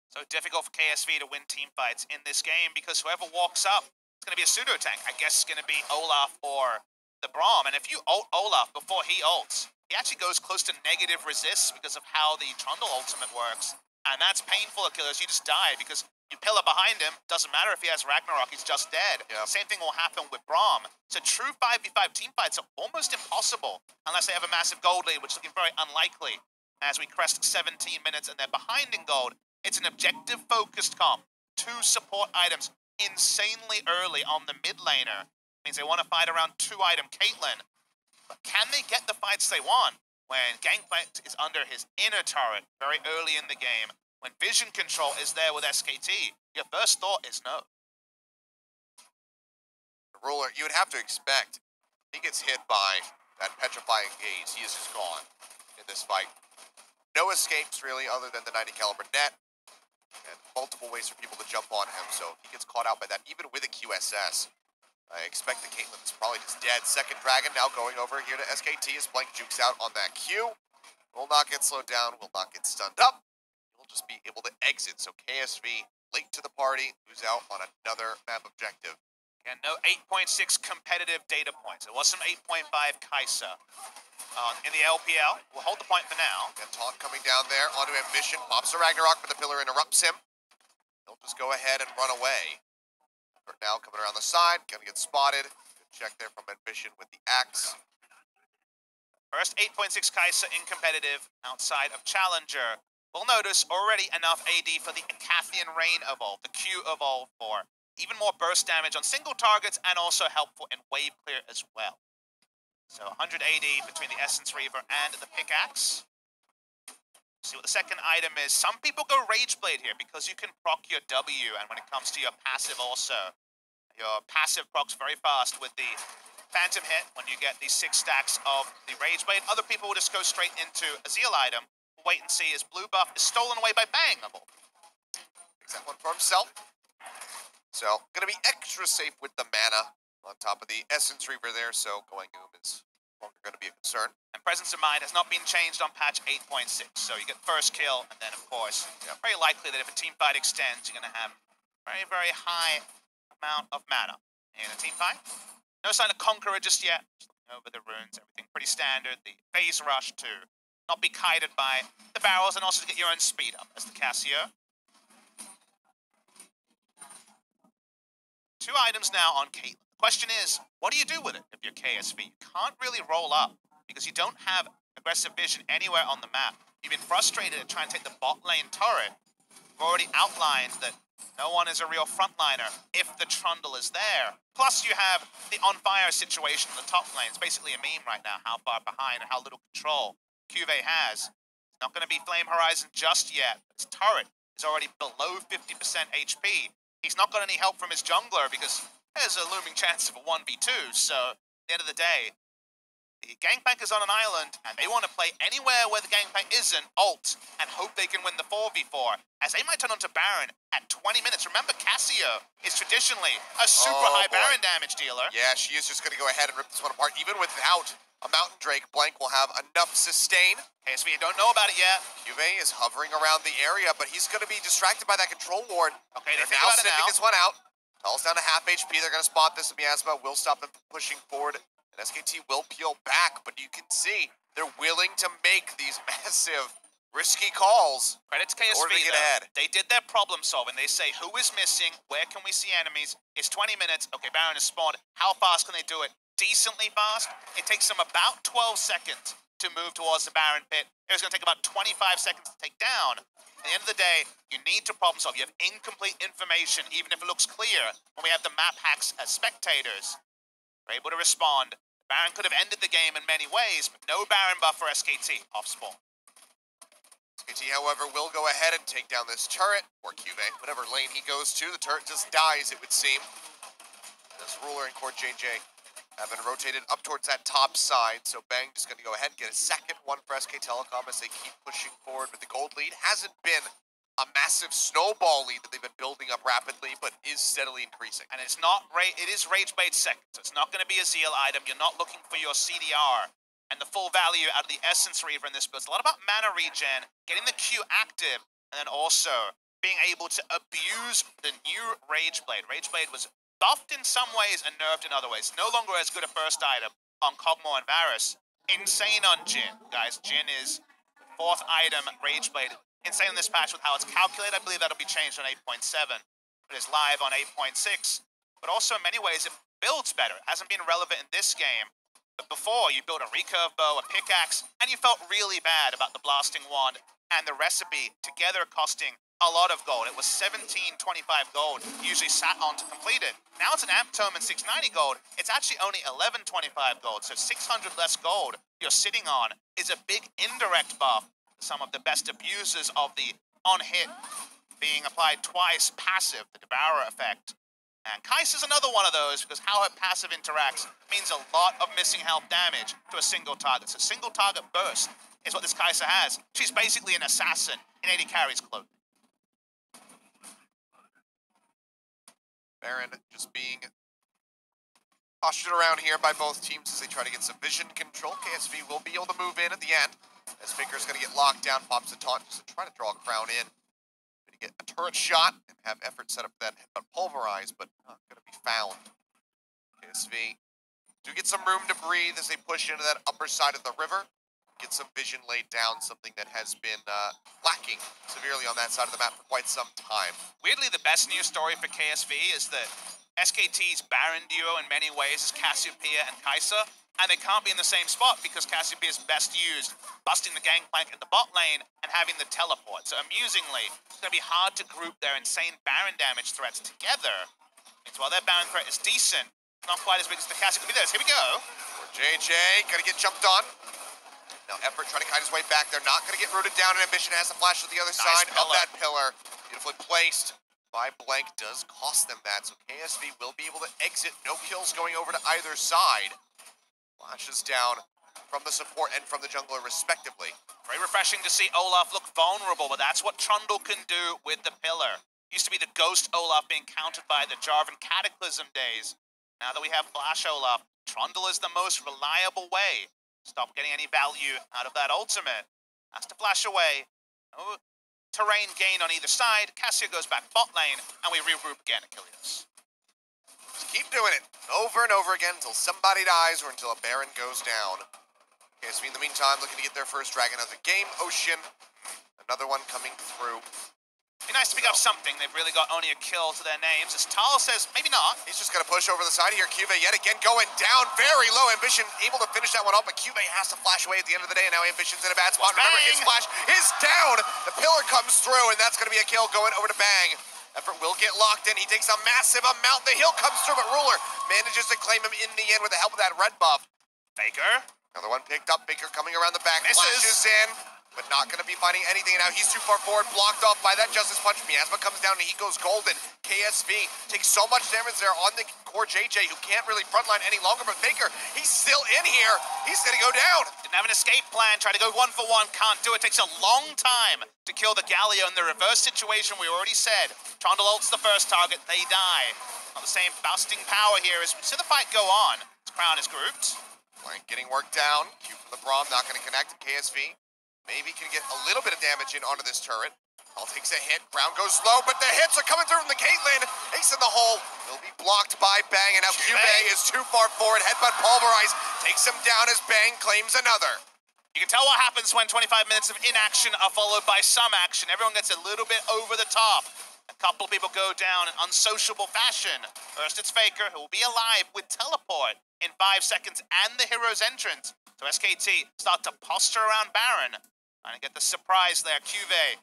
So difficult for KSV to win team fights in this game because whoever walks up, it's going to be a pseudo tank. I guess it's going to be Olaf or the Braum. And if you ult Olaf before he ults, he actually goes close to negative resists because of how the Trundle ultimate works. And that's painful, Achilles. You just die because You pillar behind him, doesn't matter if he has Ragnarok, he's just dead.
Yeah.
Same thing will happen with Braum. So true 5v5 team fights are almost impossible unless they have a massive gold lead, which is looking very unlikely. As we crest 17 minutes and they're behind in gold, it's an objective-focused comp. 2 support items insanely early on the mid laner. Means they want to fight around 2-item Caitlyn. But can they get the fights they want when Gangplank is under his inner turret very early in the game? When vision control is there with SKT, your first thought is no.
The ruler, you would have to expect, he gets hit by that petrifying gaze, he is just gone in this fight. No escapes, really, other than the 90 caliber net, and multiple ways for people to jump on him, so he gets caught out by that, even with a QSS. I expect the Caitlyn is probably just dead. Second Dragon now going over here to SKT as Blank jukes out on that Q. Will not get slowed down, will not get stunned up. Just be able to exit. So KSV late to the party, who's out on another map objective.
And no 8.6 competitive data points. It was some 8.5 Kai'Sa in the LPL. We'll hold the point for now.
And Taunt coming down there onto Ambition. Pops the Ragnarok, but the pillar interrupts him. He'll just go ahead and run away. But now coming around the side, gonna get spotted. Good check there from Ambition with the axe.
First 8.6 Kai'Sa in competitive outside of Challenger. We'll notice already enough AD for the Acathian Rain evolve, the Q evolve for even more burst damage on single targets and also helpful in wave clear as well. So 100 AD between the Essence Reaver and the pickaxe. See what the second item is. Some people go Rage Blade here because you can proc your W, and when it comes to your passive also, your passive procs very fast with the Phantom Hit when you get the 6 stacks of the Rage Blade. Other people will just go straight into a Zeal item. Wait and see as blue buff is stolen away by Bang.
Takes that one for himself. So, gonna be extra safe with the mana on top of the Essence Reaver there, so going Oom is no longer gonna be a concern.
And Presence of Mind has not been changed on patch 8.6, so you get first kill, and then of course, very likely that if a team fight extends, you're gonna have very, very high amount of mana in a team fight. No sign of Conqueror just yet. Just looking over the runes, everything pretty standard. The phase rush to not be kited by the barrels, and also to get your own speed up as the Cassio. 2 items now on Caitlyn. The question is, what do you do with it if you're KSV? You can't really roll up because you don't have aggressive vision anywhere on the map. You've been frustrated at trying to take the bot lane turret. We've already outlined that no one is a real frontliner if the Trundle is there. Plus you have the on-fire situation in the top lane. It's basically a meme right now, how far behind and how little control QV has. It's not going to be Flame Horizon just yet. His turret is already below 50% HP. He's not got any help from his jungler because there's a looming chance of a 1v2. So, at the end of the day, the Gangplank is on an island, and they want to play anywhere where the Gangplank isn't, ult, and hope they can win the 4v4, as they might turn onto Baron at 20 minutes. Remember, Cassio is traditionally a super high Baron damage dealer.
Yeah, she is just going to go ahead and rip this one apart. Even without a Mountain Drake, Blank will have enough sustain.
KSV don't know about it yet.
QV is hovering around the area, but he's going to be distracted by that control ward.
Okay, they think
now
about it
sniffing
now.
this one out. Falls down to half HP. They're going to spot this. Miasma will stop them from pushing forward. And SkT will peel back, but you can see they're willing to make these massive, risky calls.
Credit to KSV,
to get ahead.
They did their problem solving. They say, who is missing? Where can we see enemies? It's 20 minutes. Okay, Baron is spawned. How fast can they do it? Decently fast. It takes them about 12 seconds to move towards the Baron pit. It's going to take about 25 seconds to take down. At the end of the day, you need to problem solve. You have incomplete information, even if it looks clear, when we have the map hacks as spectators. We're able to respond. Baron could have ended the game in many ways, but no Baron buff for SkT off spawn.
SkT, however, will go ahead and take down this turret, or QV, whatever lane he goes to. The turret just dies, it would seem. This Ruler and Court JJ have been rotated up towards that top side, so Bang just going to go ahead and get a second one for SK Telecom as they keep pushing forward with the gold lead. Hasn't been a massive snowball lead that they've been building up rapidly, but is steadily increasing.
And it's not, it is Rage Blade second, so it's not going to be a Zeal item. You're not looking for your CDR and the full value out of the Essence Reaver in this build. It's a lot about mana regen, getting the Q active, and then also being able to abuse the new Rage Blade. Rage Blade was buffed in some ways and nerfed in other ways. No longer as good a first item on Kog'Maw and Varus. Insane on Jhin, guys. Jhin is 4th item Rage Blade insane in this patch with how it's calculated. I believe that'll be changed on 8.7. It is live on 8.6. But also in many ways, it builds better. It hasn't been relevant in this game. But before, you built a recurve bow, a pickaxe, and you felt really bad about the blasting wand and the recipe together costing a lot of gold. It was 1725 gold, usually sat on to complete it. Now it's an amp tome and 690 gold. It's actually only 1125 gold, so 600 less gold you're sitting on is a big indirect buff to some of the best abusers of the on-hit being applied twice passive, the Devourer effect. And Kai'Sa's another one of those because how her passive interacts means a lot of missing health damage to a single target. So single target burst is what this Kai'Sa has. She's basically an assassin in AD Carry's cloak.
Baron just being postured around here by both teams as they try to get some vision control. KSV will be able to move in at the end as Faker's going to get locked down, pops the taunt just to try to draw a crown in. Going to get a turret shot and have effort set up for that headbutt pulverize, but not going to be found. KSV do get some room to breathe as they push into that upper side of the river. Get some vision laid down, something that has been lacking severely on that side of the map for quite some time.
Weirdly, the best news story for KSV is that SKT's Baron duo in many ways is Cassiopeia and Kai'Sa, and they can't be in the same spot because Cassiopeia is best used busting the gangplank in the bot lane and having the teleport. So amusingly, it's going to be hard to group their insane Baron damage threats together. It's while their Baron threat is decent, not quite as big as the Cassiopeia is. Here we go.
JJ gonna get jumped on. Now effort trying to kite his way back. They're not going to get rooted down, and Ambition has to flash to the other side of that pillar. Beautifully placed by Blank does cost them that, so KSV will be able to exit. No kills going over to either side. Flashes down from the support and from the jungler respectively.
Very refreshing to see Olaf look vulnerable, but that's what Trundle can do with the pillar. Used to be the ghost Olaf being countered by the Jarvan Cataclysm days. Now that we have Flash Olaf, Trundle is the most reliable way. Stop getting any value out of that ultimate. Has to flash away. No terrain gain on either side. Cassio goes back bot lane, and we regroup again, Achilles.
Just keep doing it over and over again until somebody dies or until a Baron goes down. KSV in the meantime looking to get their first dragon of the game. Ocean, another one coming through.
Be nice to pick up something. They've really got only a kill to their names. As Tal says, maybe not.
He's just going to push over the side here. QV yet again going down very low. Ambition able to finish that one up, but QV has to flash away at the end of the day, and now Ambition's in a bad spot. Remember, his flash is down. The pillar comes through, and that's going to be a kill going over to Bang. Effort will get locked in. He takes a massive amount. The heal comes through, but Ruler manages to claim him in the end with the help of that red buff.
Faker.
Another one picked up. Baker coming around the back.
Misses.
Flashes in, but not going to be finding anything. Now he's too far forward, blocked off by that Justice Punch. Miasma comes down and he goes golden. KSV takes so much damage there on the core JJ, who can't really frontline any longer, but Baker, he's still in here. He's going to go down.
Didn't have an escape plan. Tried to go 1-for-1. Can't do it. Takes a long time to kill the Galio in the reverse situation we already said. Trundle ults the first target. They die. Not the same busting power here as we see the fight go on. His crown is grouped.
Blank getting worked down. Q from the Braum, not going to connect. KSV maybe can get a little bit of damage in onto this turret. All takes a hit. Brown goes slow, but the hits are coming through from the Caitlyn. Ace in the hole. Will be blocked by Bang, and now QV is too far forward. Headbutt pulverize takes him down as Bang claims another.
You can tell what happens when 25 minutes of inaction are followed by some action. Everyone gets a little bit over the top. A couple people go down in unsociable fashion. First it's Faker, who will be alive with teleport in 5 seconds and the hero's entrance. So SKT start to posture around Baron. Trying to get the surprise there. QV.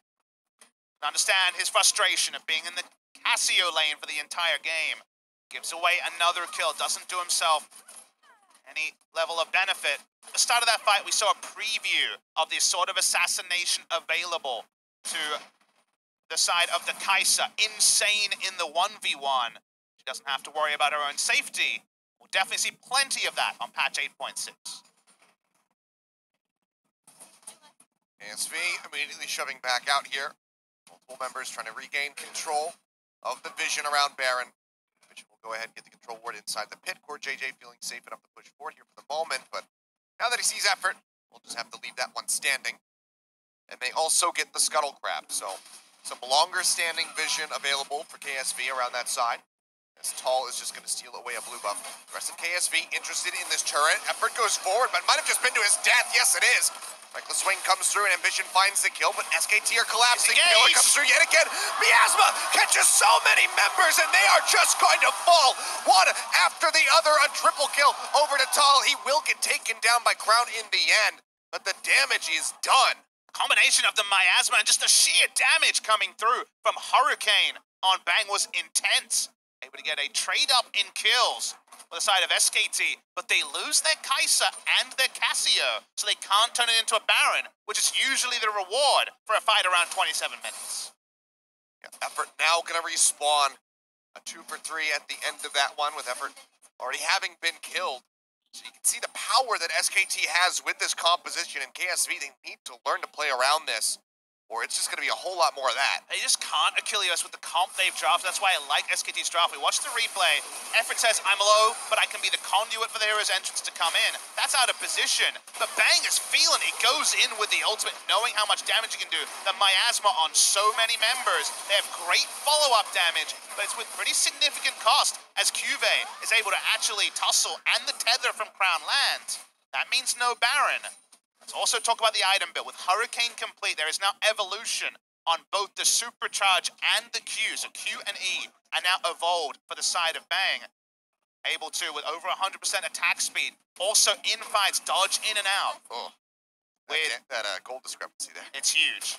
Understand his frustration of being in the Cassio lane for the entire game. Gives away another kill. Doesn't do himself any level of benefit. At the start of that fight, we saw a preview of the sort of assassination available to the side of the Kai'Sa. Insane in the 1v1. She doesn't have to worry about her own safety. We'll definitely see plenty of that on patch 8.6.
KSV immediately shoving back out here. Multiple members trying to regain control of the vision around Baron. Vision will go ahead and get the control ward inside the pit. Core JJ feeling safe enough to push forward here for the moment, but now that he sees effort, we'll just have to leave that one standing. And they also get the Scuttle Crab, so some longer standing vision available for KSV around that side. As Tall is just going to steal away a blue buff. The rest of KSV interested in this turret. Effort goes forward, but might have just been to his death. Yes, it is. Reckless Swing comes through and Ambition finds the kill, but SkT are collapsing. Miller comes through yet again. Miasma catches so many members and they are just going to fall. One after the other, a triple kill over to Tall. He will get taken down by Crown in the end, but the damage is done.
Combination of the miasma and just the sheer damage coming through from Hurricane on Bang was intense. Able to get a trade up in kills for the side of SkT, but they lose their Kai'Sa and their Cassio, so they can't turn it into a Baron, which is usually the reward for a fight around 27 minutes.
Yeah, Effort now gonna respawn. A 2 for 3 at the end of that one, with Effort already having been killed. So you can see the power that SkT has with this composition, and KSV, they need to learn to play around this, or it's just going to be a whole lot more of that.
They just can't Achilles with the comp they've drafted. That's why I like SkT's draft. We watched the replay. Effort says, I'm low, but I can be the conduit for the hero's entrance to come in. That's out of position. But Bang is feeling it. He goes in with the ultimate, knowing how much damage he can do. The miasma on so many members. They have great follow-up damage, but it's with pretty significant cost as Cuvée is able to actually tussle and the tether from Crown lands. That means no Baron. Let's also talk about the item build. With Hurricane complete, there is now evolution on both the Supercharge and the Q. So Q and E are now evolved for the side of Bang. Able to, with over 100% attack speed, also in fights, dodge in and out.
Oh, that gold discrepancy there.
It's huge.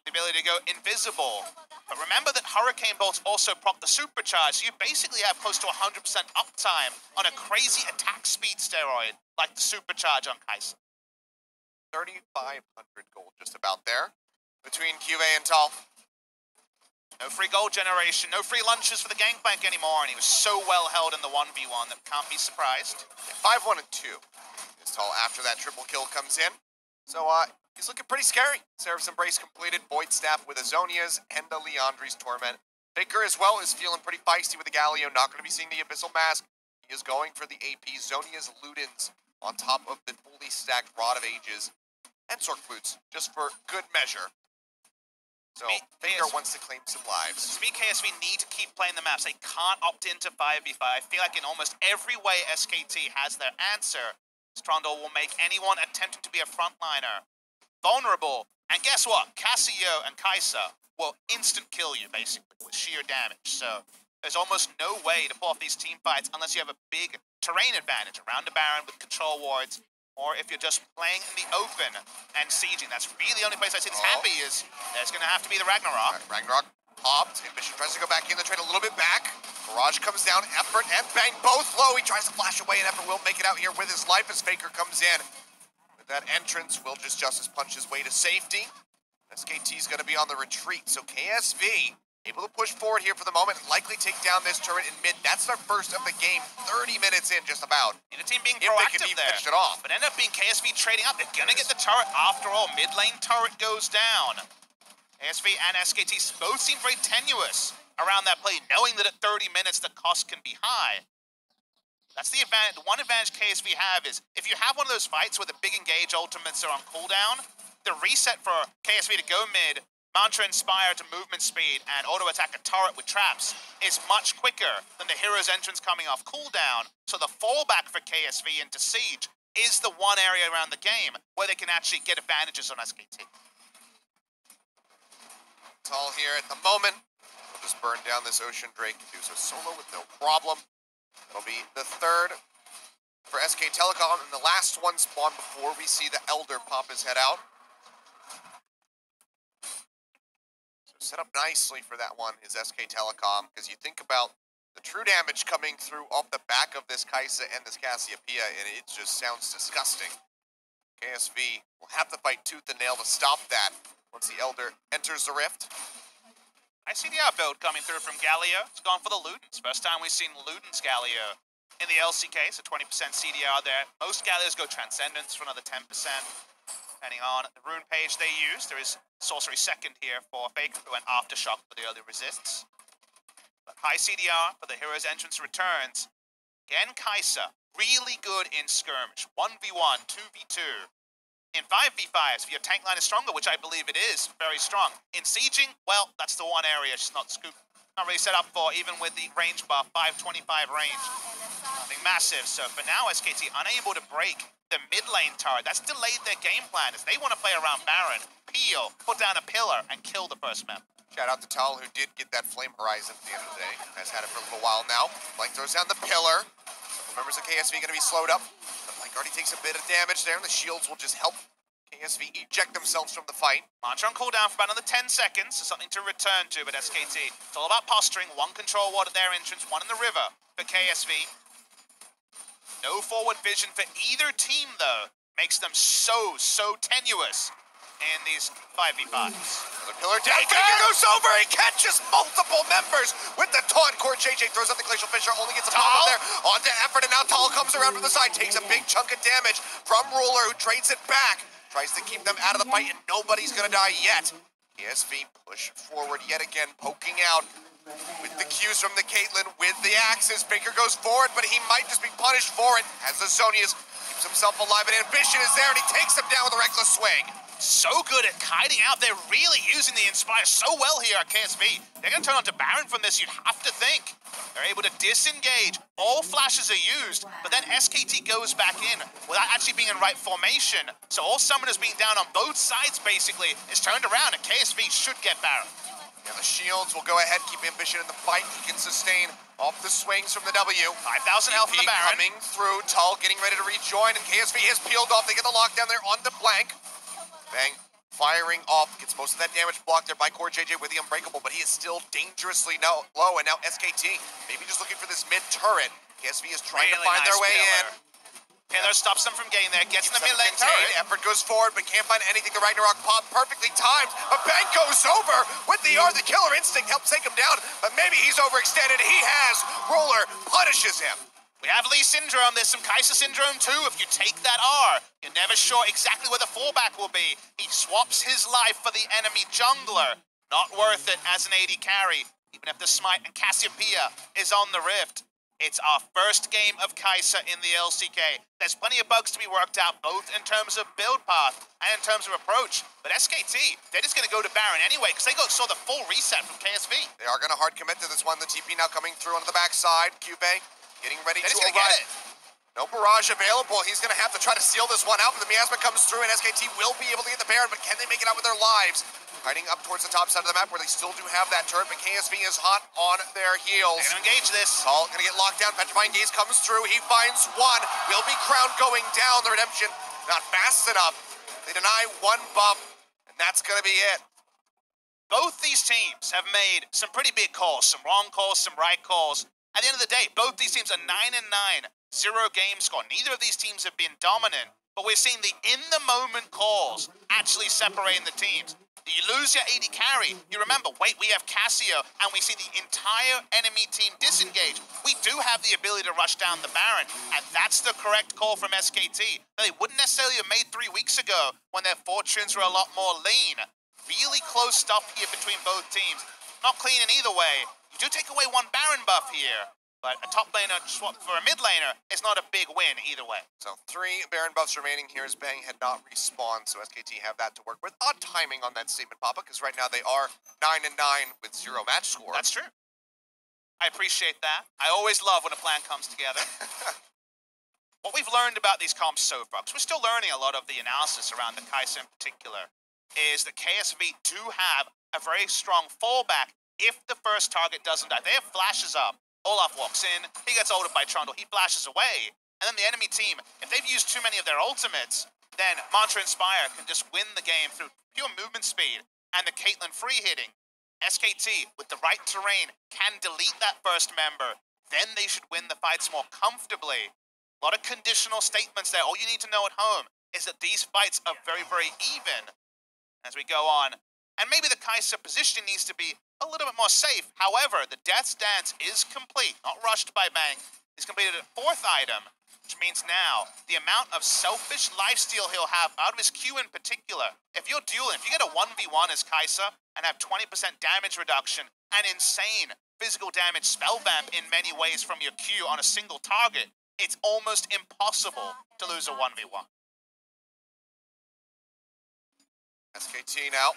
The ability to go invisible. But remember that Hurricane bolts also proc the Supercharge, so you basically have close to 100% uptime on a crazy attack speed steroid like the Supercharge on Kai'Sa.
3,500 gold, just about there, between Cuvée and Tall.
No free gold generation, no free lunches for the Gangplank anymore, and he was so well held in the 1v1 that can't be surprised.
5-1 and 2 is Tall after that triple kill comes in. So he's looking pretty scary. Seraph's Embrace completed, Void Staff with Azonia's, and the Leandri's Torment. Faker as well is feeling pretty feisty with the Galio, not going to be seeing the Abyssal Mask. He is going for the AP, Zonia's Ludens on top of the fully stacked Rod of Ages. And Sork Boots, just for good measure. So, Faker wants to claim some lives.
Speed KSV need to keep playing the maps. They can't opt into 5v5. I feel like in almost every way SkT has their answer. Strondor will make anyone attempting to be a frontliner vulnerable. And guess what? Cassio and Kai'Sa will instant kill you, basically, with sheer damage. So, there's almost no way to pull off these team fights unless you have a big terrain advantage around the Baron with control wards, or if you're just playing in the open and sieging. That's really the only place I see this happy is there's going to have to be the Ragnarok.
Ragnarok popped. Ambition tries to go back in the trade a little bit back. Barrage comes down. Effort and Bang both low. He tries to flash away, and Effort will make it out here with his life as Faker comes in. With that entrance, will just Justice punch his way to safety. SkT's going to be on the retreat, so KSV able to push forward here for the moment, likely take down this turret in mid. That's their first of the game, 30 minutes in just about.
And the team being
if
proactive
they can
there.
finish it off.
But end up being KSV trading up. They're going to get the turret after all. Mid lane turret goes down. KSV and SkT both seem very tenuous around that play, knowing that at 30 minutes the cost can be high. That's the advantage. The one advantage KSV have is if you have one of those fights where the big engage ultimates are on cooldown, the reset for KSV to go mid, Mantra Inspire to movement speed, and auto-attack a turret with traps is much quicker than the hero's entrance coming off cooldown. So the fallback for KSV into Siege is the one area around the game where they can actually get advantages on SkT.
Tall here at the moment. We'll just burn down this Ocean Drake and do so solo with no problem. It'll be the third for SK Telecom, and the last one spawned before we see the Elder pop his head out. Set up nicely for that one is SK Telecom, because you think about the true damage coming through off the back of this Kai'Sa and this Cassiopeia, and it just sounds disgusting. KSV will have to fight tooth and nail to stop that once the Elder enters the rift.
I see the outbuild coming through from Galio. It's gone for the Ludens. First time we've seen Ludens Galio in the LCK, so 20% CDR there. Most Galios go Transcendence for another 10%. Depending on the rune page they use, there is Sorcery second here for Faker, who went Aftershock for the early resists. But high CDR for the hero's entrance returns. Again, Kai'Sa, really good in skirmish. 1v1, 2v2. In 5v5s, if your tank line is stronger, which I believe it is, very strong. In sieging, well, that's the one area she's not not really set up for, even with the range buff, 525 range. Nothing massive, so for now, SkT unable to break the mid lane turret. That's delayed their game plan as they want to play around Baron, peel, put down a pillar, and kill the first map.
Shout out to Tal, who did get that Flame Horizon at the end of the day. Has had it for a little while now. Blank throws down the pillar. Several members of KSV going to be slowed up. But Blank already takes a bit of damage there, and the shields will just help KSV eject themselves from the fight.
Mantra on cooldown for about another 10 seconds, so something to return to, but SkT, it's all about posturing. One control ward at their entrance, one in the river for KSV. No forward vision for either team, though. Makes them so tenuous in these 5v5s.
The pillar down, Faker goes over, he catches multiple members with the taunt. Core JJ throws out the Glacial Fissure, only gets a pop there onto Effort, and now Tal comes around from the side, takes a big chunk of damage from Ruler, who trades it back. Tries to keep them out of the fight, and nobody's gonna die yet. KSV push forward yet again, poking out with the cues from the Caitlyn with the axes. Faker goes forward, but he might just be punished for it as the Zonias keeps himself alive, and Ambition is there, and he takes him down with a reckless swing.
So good at kiting out. They're really using the Inspire so well here at KSV. They're going to turn on to Baron from this, you'd have to think. They're able to disengage. All flashes are used, but then SkT goes back in without actually being in right formation. So all summoners being down on both sides, basically, is turned around, and KSV should get Baron.
Yeah, the shields will go ahead, keep Ambition in the fight. He can sustain off the swings from the W.
5,000 health from the Baron.
Coming through, Tal getting ready to rejoin, and KSV is peeled off. They get the lockdown there on the Blank. Bang, firing off, gets most of that damage blocked there by Core JJ with the Unbreakable, but he is still dangerously low, and now SkT maybe just looking for this mid-turret. KSV is trying to find their way in.
Pillar stops them from getting there, gets in the mid-lane turret.
Effort goes forward, but can't find anything. The Ragnarok pop perfectly timed. A Bang goes over with the R. The Killer Instinct helps take him down, but maybe he's overextended. He has. Ruler punishes him.
We have Lee Syndrome, there's some Kai'Sa Syndrome too. If you take that R, you're never sure exactly where the fallback will be. He swaps his life for the enemy jungler. Not worth it as an AD carry, even if the Smite and Cassiopeia is on the Rift. It's our first game of Kai'Sa in the LCK. There's plenty of bugs to be worked out, both in terms of build path and in terms of approach. But SkT, they're just going to go to Baron anyway, because they saw the full reset from KSV.
They are going to hard commit to this one. The TP now coming through onto the backside. Cube getting ready to
arrive.
Get it. No barrage available. He's going to have to try to seal this one out, but the miasma comes through, and SkT will be able to get the Baron, but can they make it out with their lives? Hiding up towards the top side of the map where they still do have that turret, but KSV is hot on their heels.
They're going to engage this.
Tal going to get locked down. Petrifying Gaze comes through. He finds one. Will be Crown going down. The redemption not fast enough. They deny one buff, and that's going to be it.
Both these teams have made some pretty big calls, some wrong calls, some right calls. At the end of the day, both these teams are 9-9, 0 game score. Neither of these teams have been dominant, but we're seeing the in-the-moment calls actually separating the teams. You lose your AD carry, you remember, wait, we have Cassio, and we see the entire enemy team disengage. We do have the ability to rush down the Baron, and that's the correct call from SkT. That they wouldn't necessarily have made 3 weeks ago when their fortunes were a lot more lean. Really close stuff here between both teams. Not clean in either way. You do take away one Baron buff here, but a top laner swap for a mid laner is not a big win either way.
So 3 Baron buffs remaining here as Bang had not respawned, so SkT have that to work with. Odd timing on that statement, Papa, because right now they are 9-9 with 0 match score.
That's true. I appreciate that. I always love when a plan comes together. What we've learned about these comps so far, because we're still learning a lot of the analysis around the Kai'Sa in particular, is that KSV do have a very strong fallback if the first target doesn't die. They have flashes up. Olaf walks in, he gets ulted by Trundle, he flashes away, and then the enemy team, if they've used too many of their ultimates, then Mantra Inspire can just win the game through pure movement speed and the Caitlyn free hitting. SkT, with the right terrain, can delete that first member. Then they should win the fights more comfortably. A lot of conditional statements there. All you need to know at home is that these fights are very, very even as we go on. And maybe the Kai'Sa positioning needs to be a little bit more safe. However, the Death's Dance is complete, not rushed by Bang. He's completed a 4th item, which means now the amount of selfish lifesteal he'll have out of his Q in particular. If you're dueling, if you get a 1v1 as Kai'Sa and have 20% damage reduction and insane physical damage spell vamp in many ways from your Q on a single target, it's almost impossible to lose a 1v1.
SkT now.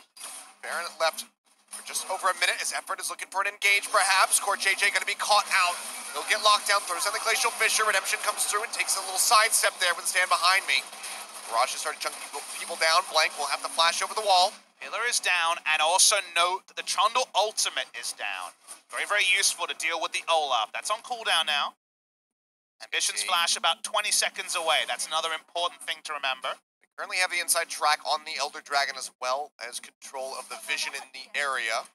Baron left For just over a minute, as Effort is looking for an engage, perhaps. Core JJ going to be caught out. He'll get locked down, throws on the Glacial Fissure. Redemption comes through and takes a little sidestep there with the stand behind me. Barrage has started chunking people down. Blank will have to flash over the wall.
Pillar is down, and also note that the Trundle ultimate is down. Very, very useful to deal with the Olaf. That's on cooldown now. Ambition's flash about 20 seconds away. That's another important thing to remember.
We currently have the inside track on the Elder Dragon as well as control of the vision in the area.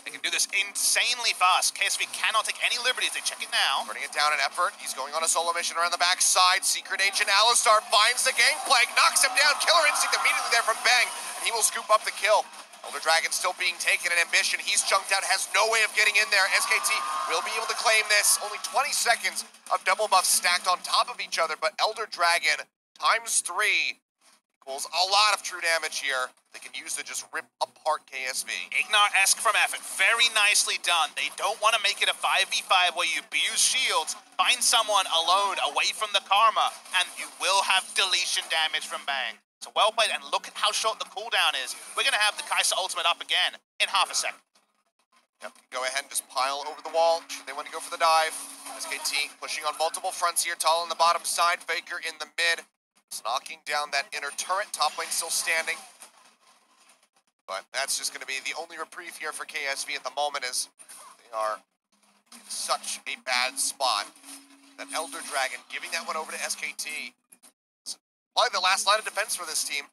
They can do this insanely fast. KSV cannot take any liberties. They check it now.
Running it down in Effort. He's going on a solo mission around the backside. Secret Agent Alistar finds the gangplank, knocks him down. Killer Instinct immediately there from Bang, and he will scoop up the kill. Elder Dragon still being taken in Ambition. He's chunked out, has no way of getting in there. SkT will be able to claim this. Only 20 seconds of double buffs stacked on top of each other, but Elder Dragon times 3 equals a lot of true damage here. They can use to just rip apart KSV.
Ignar-esque from Effort. Very nicely done. They don't want to make it a 5v5 where you abuse shields. Find someone alone away from the Karma, and you will have deletion damage from Bang. So well played, and look at how short the cooldown is. We're going to have the Kai'Sa ultimate up again in half a second.
Yep, go ahead and just pile over the wall. They want to go for the dive. SkT pushing on multiple fronts here. Tall on the bottom side, Faker in the mid. It's knocking down that inner turret. Top lane still standing. But that's just going to be the only reprieve here for KSV at the moment, as they are in such a bad spot. That Elder Dragon giving that one over to SkT. Probably the last line of defense for this team.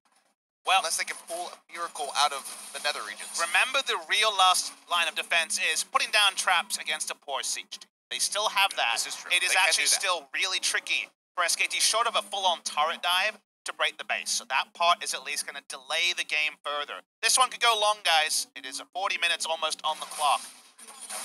Well, unless they can pull a miracle out of the nether regions.
Remember, the real last line of defense is putting down traps against a poor siege team. They still have that.
This is true.
It is actually still really tricky for SkT, short of a full-on turret dive, to break the base. So that part is at least going to delay the game further. This one could go long, guys. It is 40 minutes almost on the clock.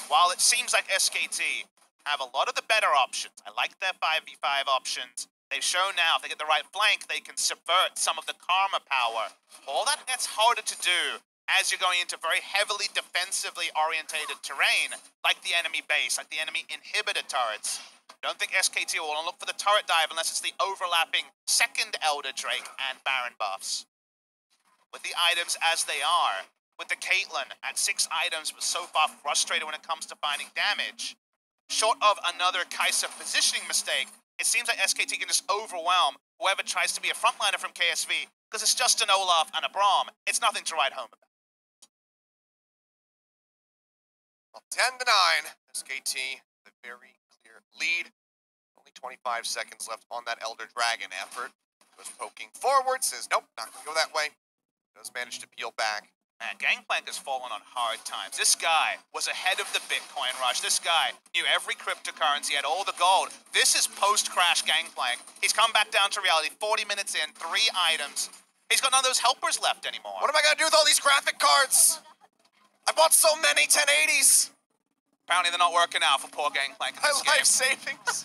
While it seems like SkT have a lot of the better options, I like their 5v5 options. They've shown now if they get the right flank, they can subvert some of the Karma power. All that gets harder to do as you're going into very heavily defensively orientated terrain, like the enemy base, like the enemy inhibitor turrets. Don't think SkT will want to look for the turret dive unless it's the overlapping second Elder Drake and Baron buffs. With the items as they are, with the Caitlyn at 6 items, but so far frustrated when it comes to finding damage, short of another Kai'Sa positioning mistake, it seems like SkT can just overwhelm whoever tries to be a frontliner from KSV, because it's just an Olaf and a Braum. It's nothing to write home about.
Well, 10-9, SkT, the very clear lead. Only 25 seconds left on that Elder Dragon effort. Goes poking forward, says, nope, not going to go that way. Does manage to peel back.
Man, Gangplank has fallen on hard times. This guy was ahead of the Bitcoin rush. This guy knew every cryptocurrency, had all the gold. This is post-crash Gangplank. He's come back down to reality, 40 minutes in, 3 items. He's got none of those helpers left anymore.
What am I going to do with all these graphic cards? I bought so many 1080s.
Apparently they're not working out for poor Gangplank in this
My life savings.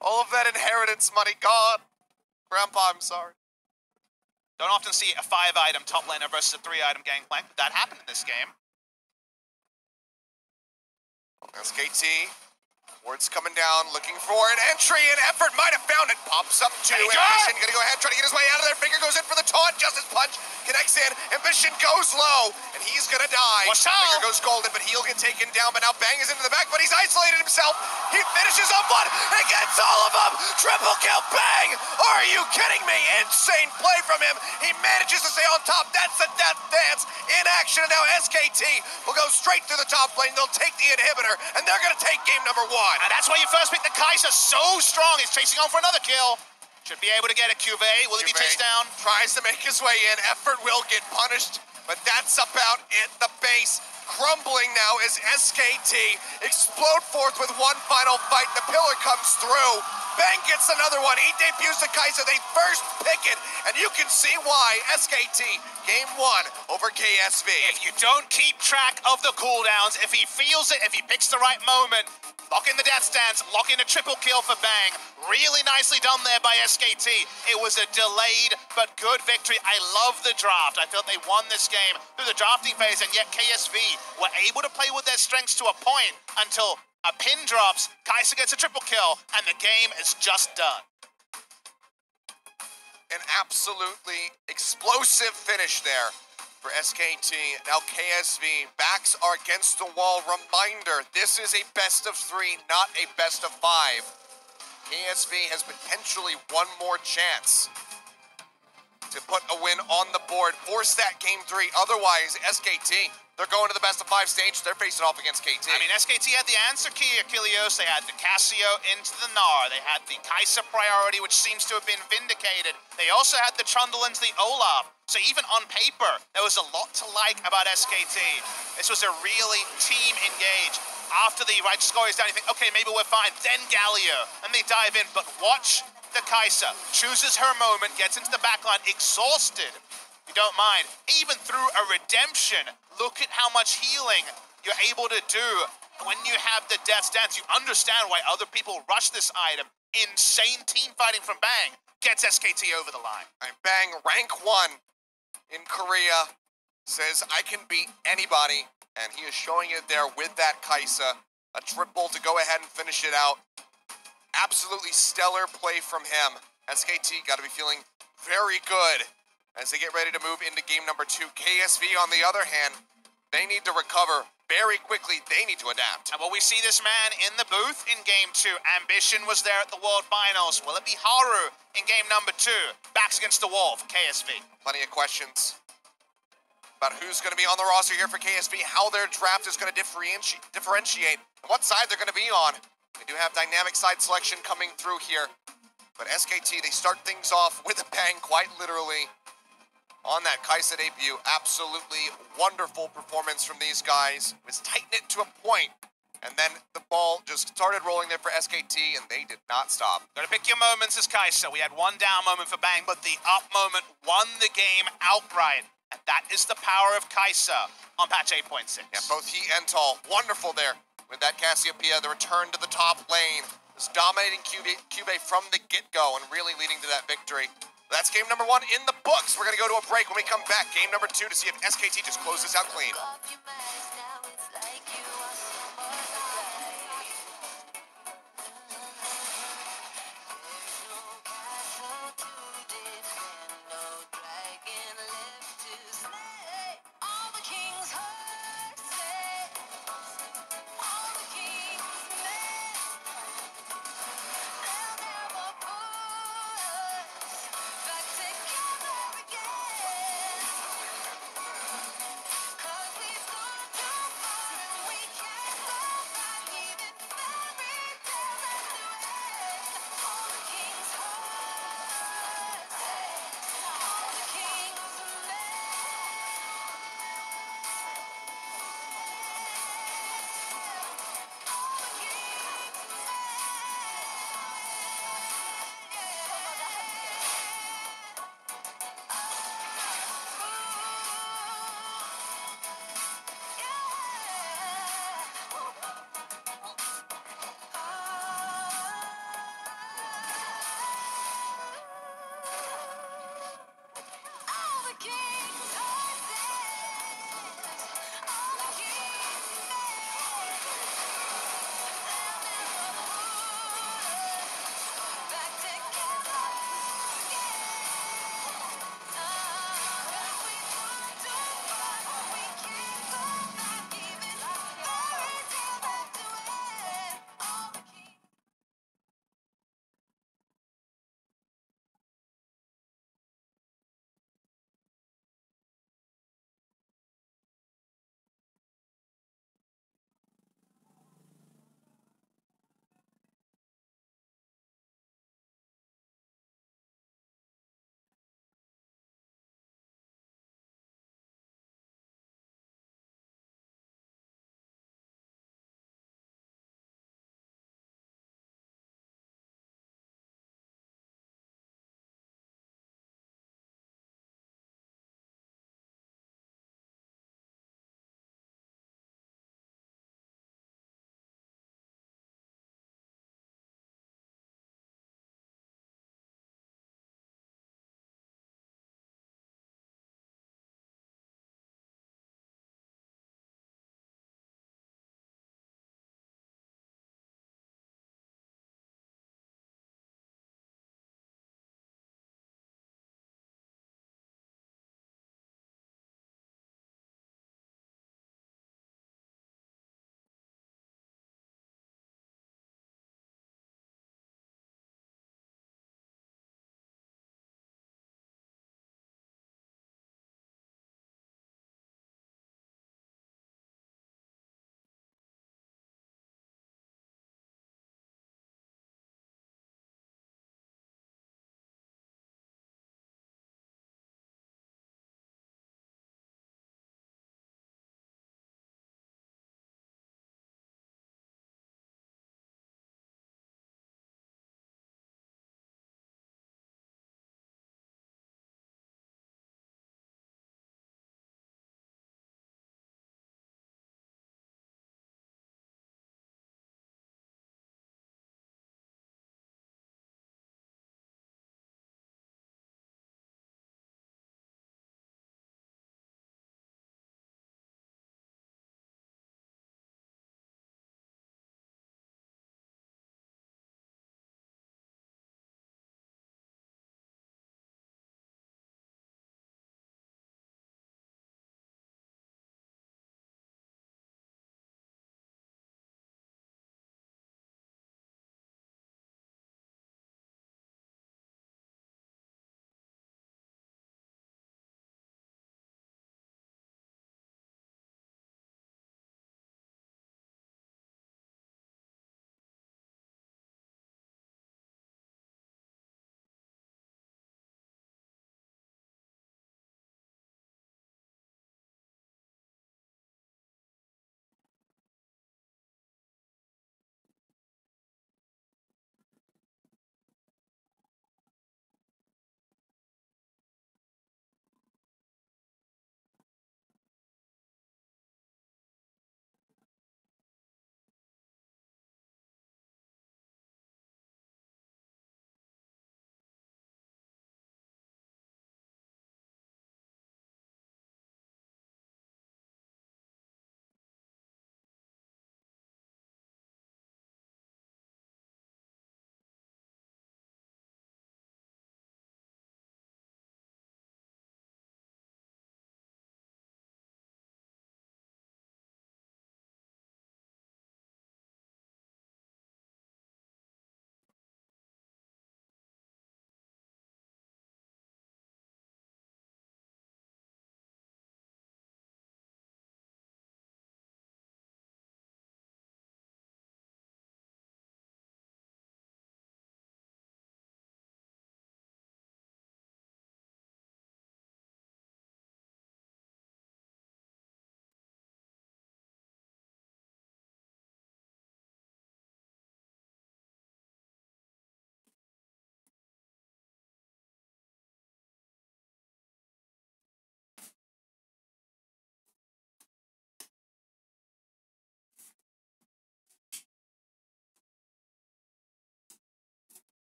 All of that inheritance money gone. Grandpa, I'm sorry.
Don't often see a 5-item top laner versus a 3-item Gangplank, but that happened in this game.
SkT, Ward's coming down, looking for an entry, and effort might have found it. Pops up to Ambition, gonna go ahead, try to get his way out of there. Finger goes in for the taunt, Justice Punch connects in. Ambition goes low, and he's gonna die. Finger goes golden, but he'll get taken down, but now Bang is into the back, but he's isolated himself. He finishes off one, and gets all of them. Triple kill, Bang! Are you kidding me? Insane play from him. He manages to stay on top. That's the death dance in action, and now SkT will go straight through the top lane. They'll take the inhibitor, and they're gonna take game number 1.
And that's why you first pick the Kai'Sa so strong. He's chasing on for another kill. Should be able to get a QV. Will he be chased down?
Tries to make his way in. Effort will get punished, but that's about it. The base crumbling now as SkT explode forth with one final fight. The pillar comes through. Bang gets another one. He debuts the Kai'Sa. They first pick it, and you can see why. SkT, game 1 over KSV.
If you don't keep track of the cooldowns, if he feels it, if he picks the right moment, lock in the death stance, lock in a triple kill for Bang. Really nicely done there by SkT. It was a delayed but good victory. I love the draft. I felt they won this game through the drafting phase, and yet KSV were able to play with their strengths to a point until a pin drops, Kai'Sa gets a triple kill, and the game is just done.
an absolutely explosive finish there for SkT. Now KSV, backs are against the wall. Reminder, this is a best of 3, not a best of 5. KSV has potentially one more chance to put a win on the board, force that game 3. Otherwise, SkT, they're going to the best of 5 stage. They're facing off against KT.
I mean, SkT had the answer key, Achilleos. They had the Casio into the Gnar. They had the Kai'Sa priority, which seems to have been vindicated. They also had the Trundle into the Olaf. So even on paper, there was a lot to like about SkT. This was a really team engage. After the right score is down, you think, okay, maybe we're fine. Then Galio, and they dive in. But watch the Kai'Sa, chooses her moment, gets into the backline, exhausted. You don't mind. Even through a redemption, look at how much healing you're able to do. When you have the Death's Dance, you understand why other people rush this item. Insane team fighting from Bang gets SkT over the line.
And Bang, rank 1 in Korea, says, I can beat anybody. And he is showing it there with that Kai'Sa. A triple to go ahead and finish it out. Absolutely stellar play from him. SkT got to be feeling very good as they get ready to move into game number 2. KSV, on the other hand, they need to recover very quickly. They need to adapt.
And will we see this man in the booth in game 2? Ambition was there at the World Finals. Will it be Haru in game number 2? Backs against the wall for KSV.
Plenty of questions about who's going to be on the roster here for KSV, how their draft is going to differentiate, and what side they're going to be on. They do have dynamic side selection coming through here. But SkT, they start things off with a bang, quite literally, on that Kai'Sa debut. Absolutely wonderful performance from these guys. It was tight-knit to a point, and then the ball just started rolling there for SkT, and they did not stop.
Gotta pick your moments as Kai'Sa. We had one down moment for Bang, but the up moment won the game outright. And that is the power of Kai'Sa on patch 8.6.
Yeah, both he and Tall, wonderful there with that Cassiopeia. The return to the top lane was dominating Cube from the get-go and really leading to that victory. That's game number 1 in the books. We're going to go to a break. When we come back, game number 2 to see if SkT just closes out clean.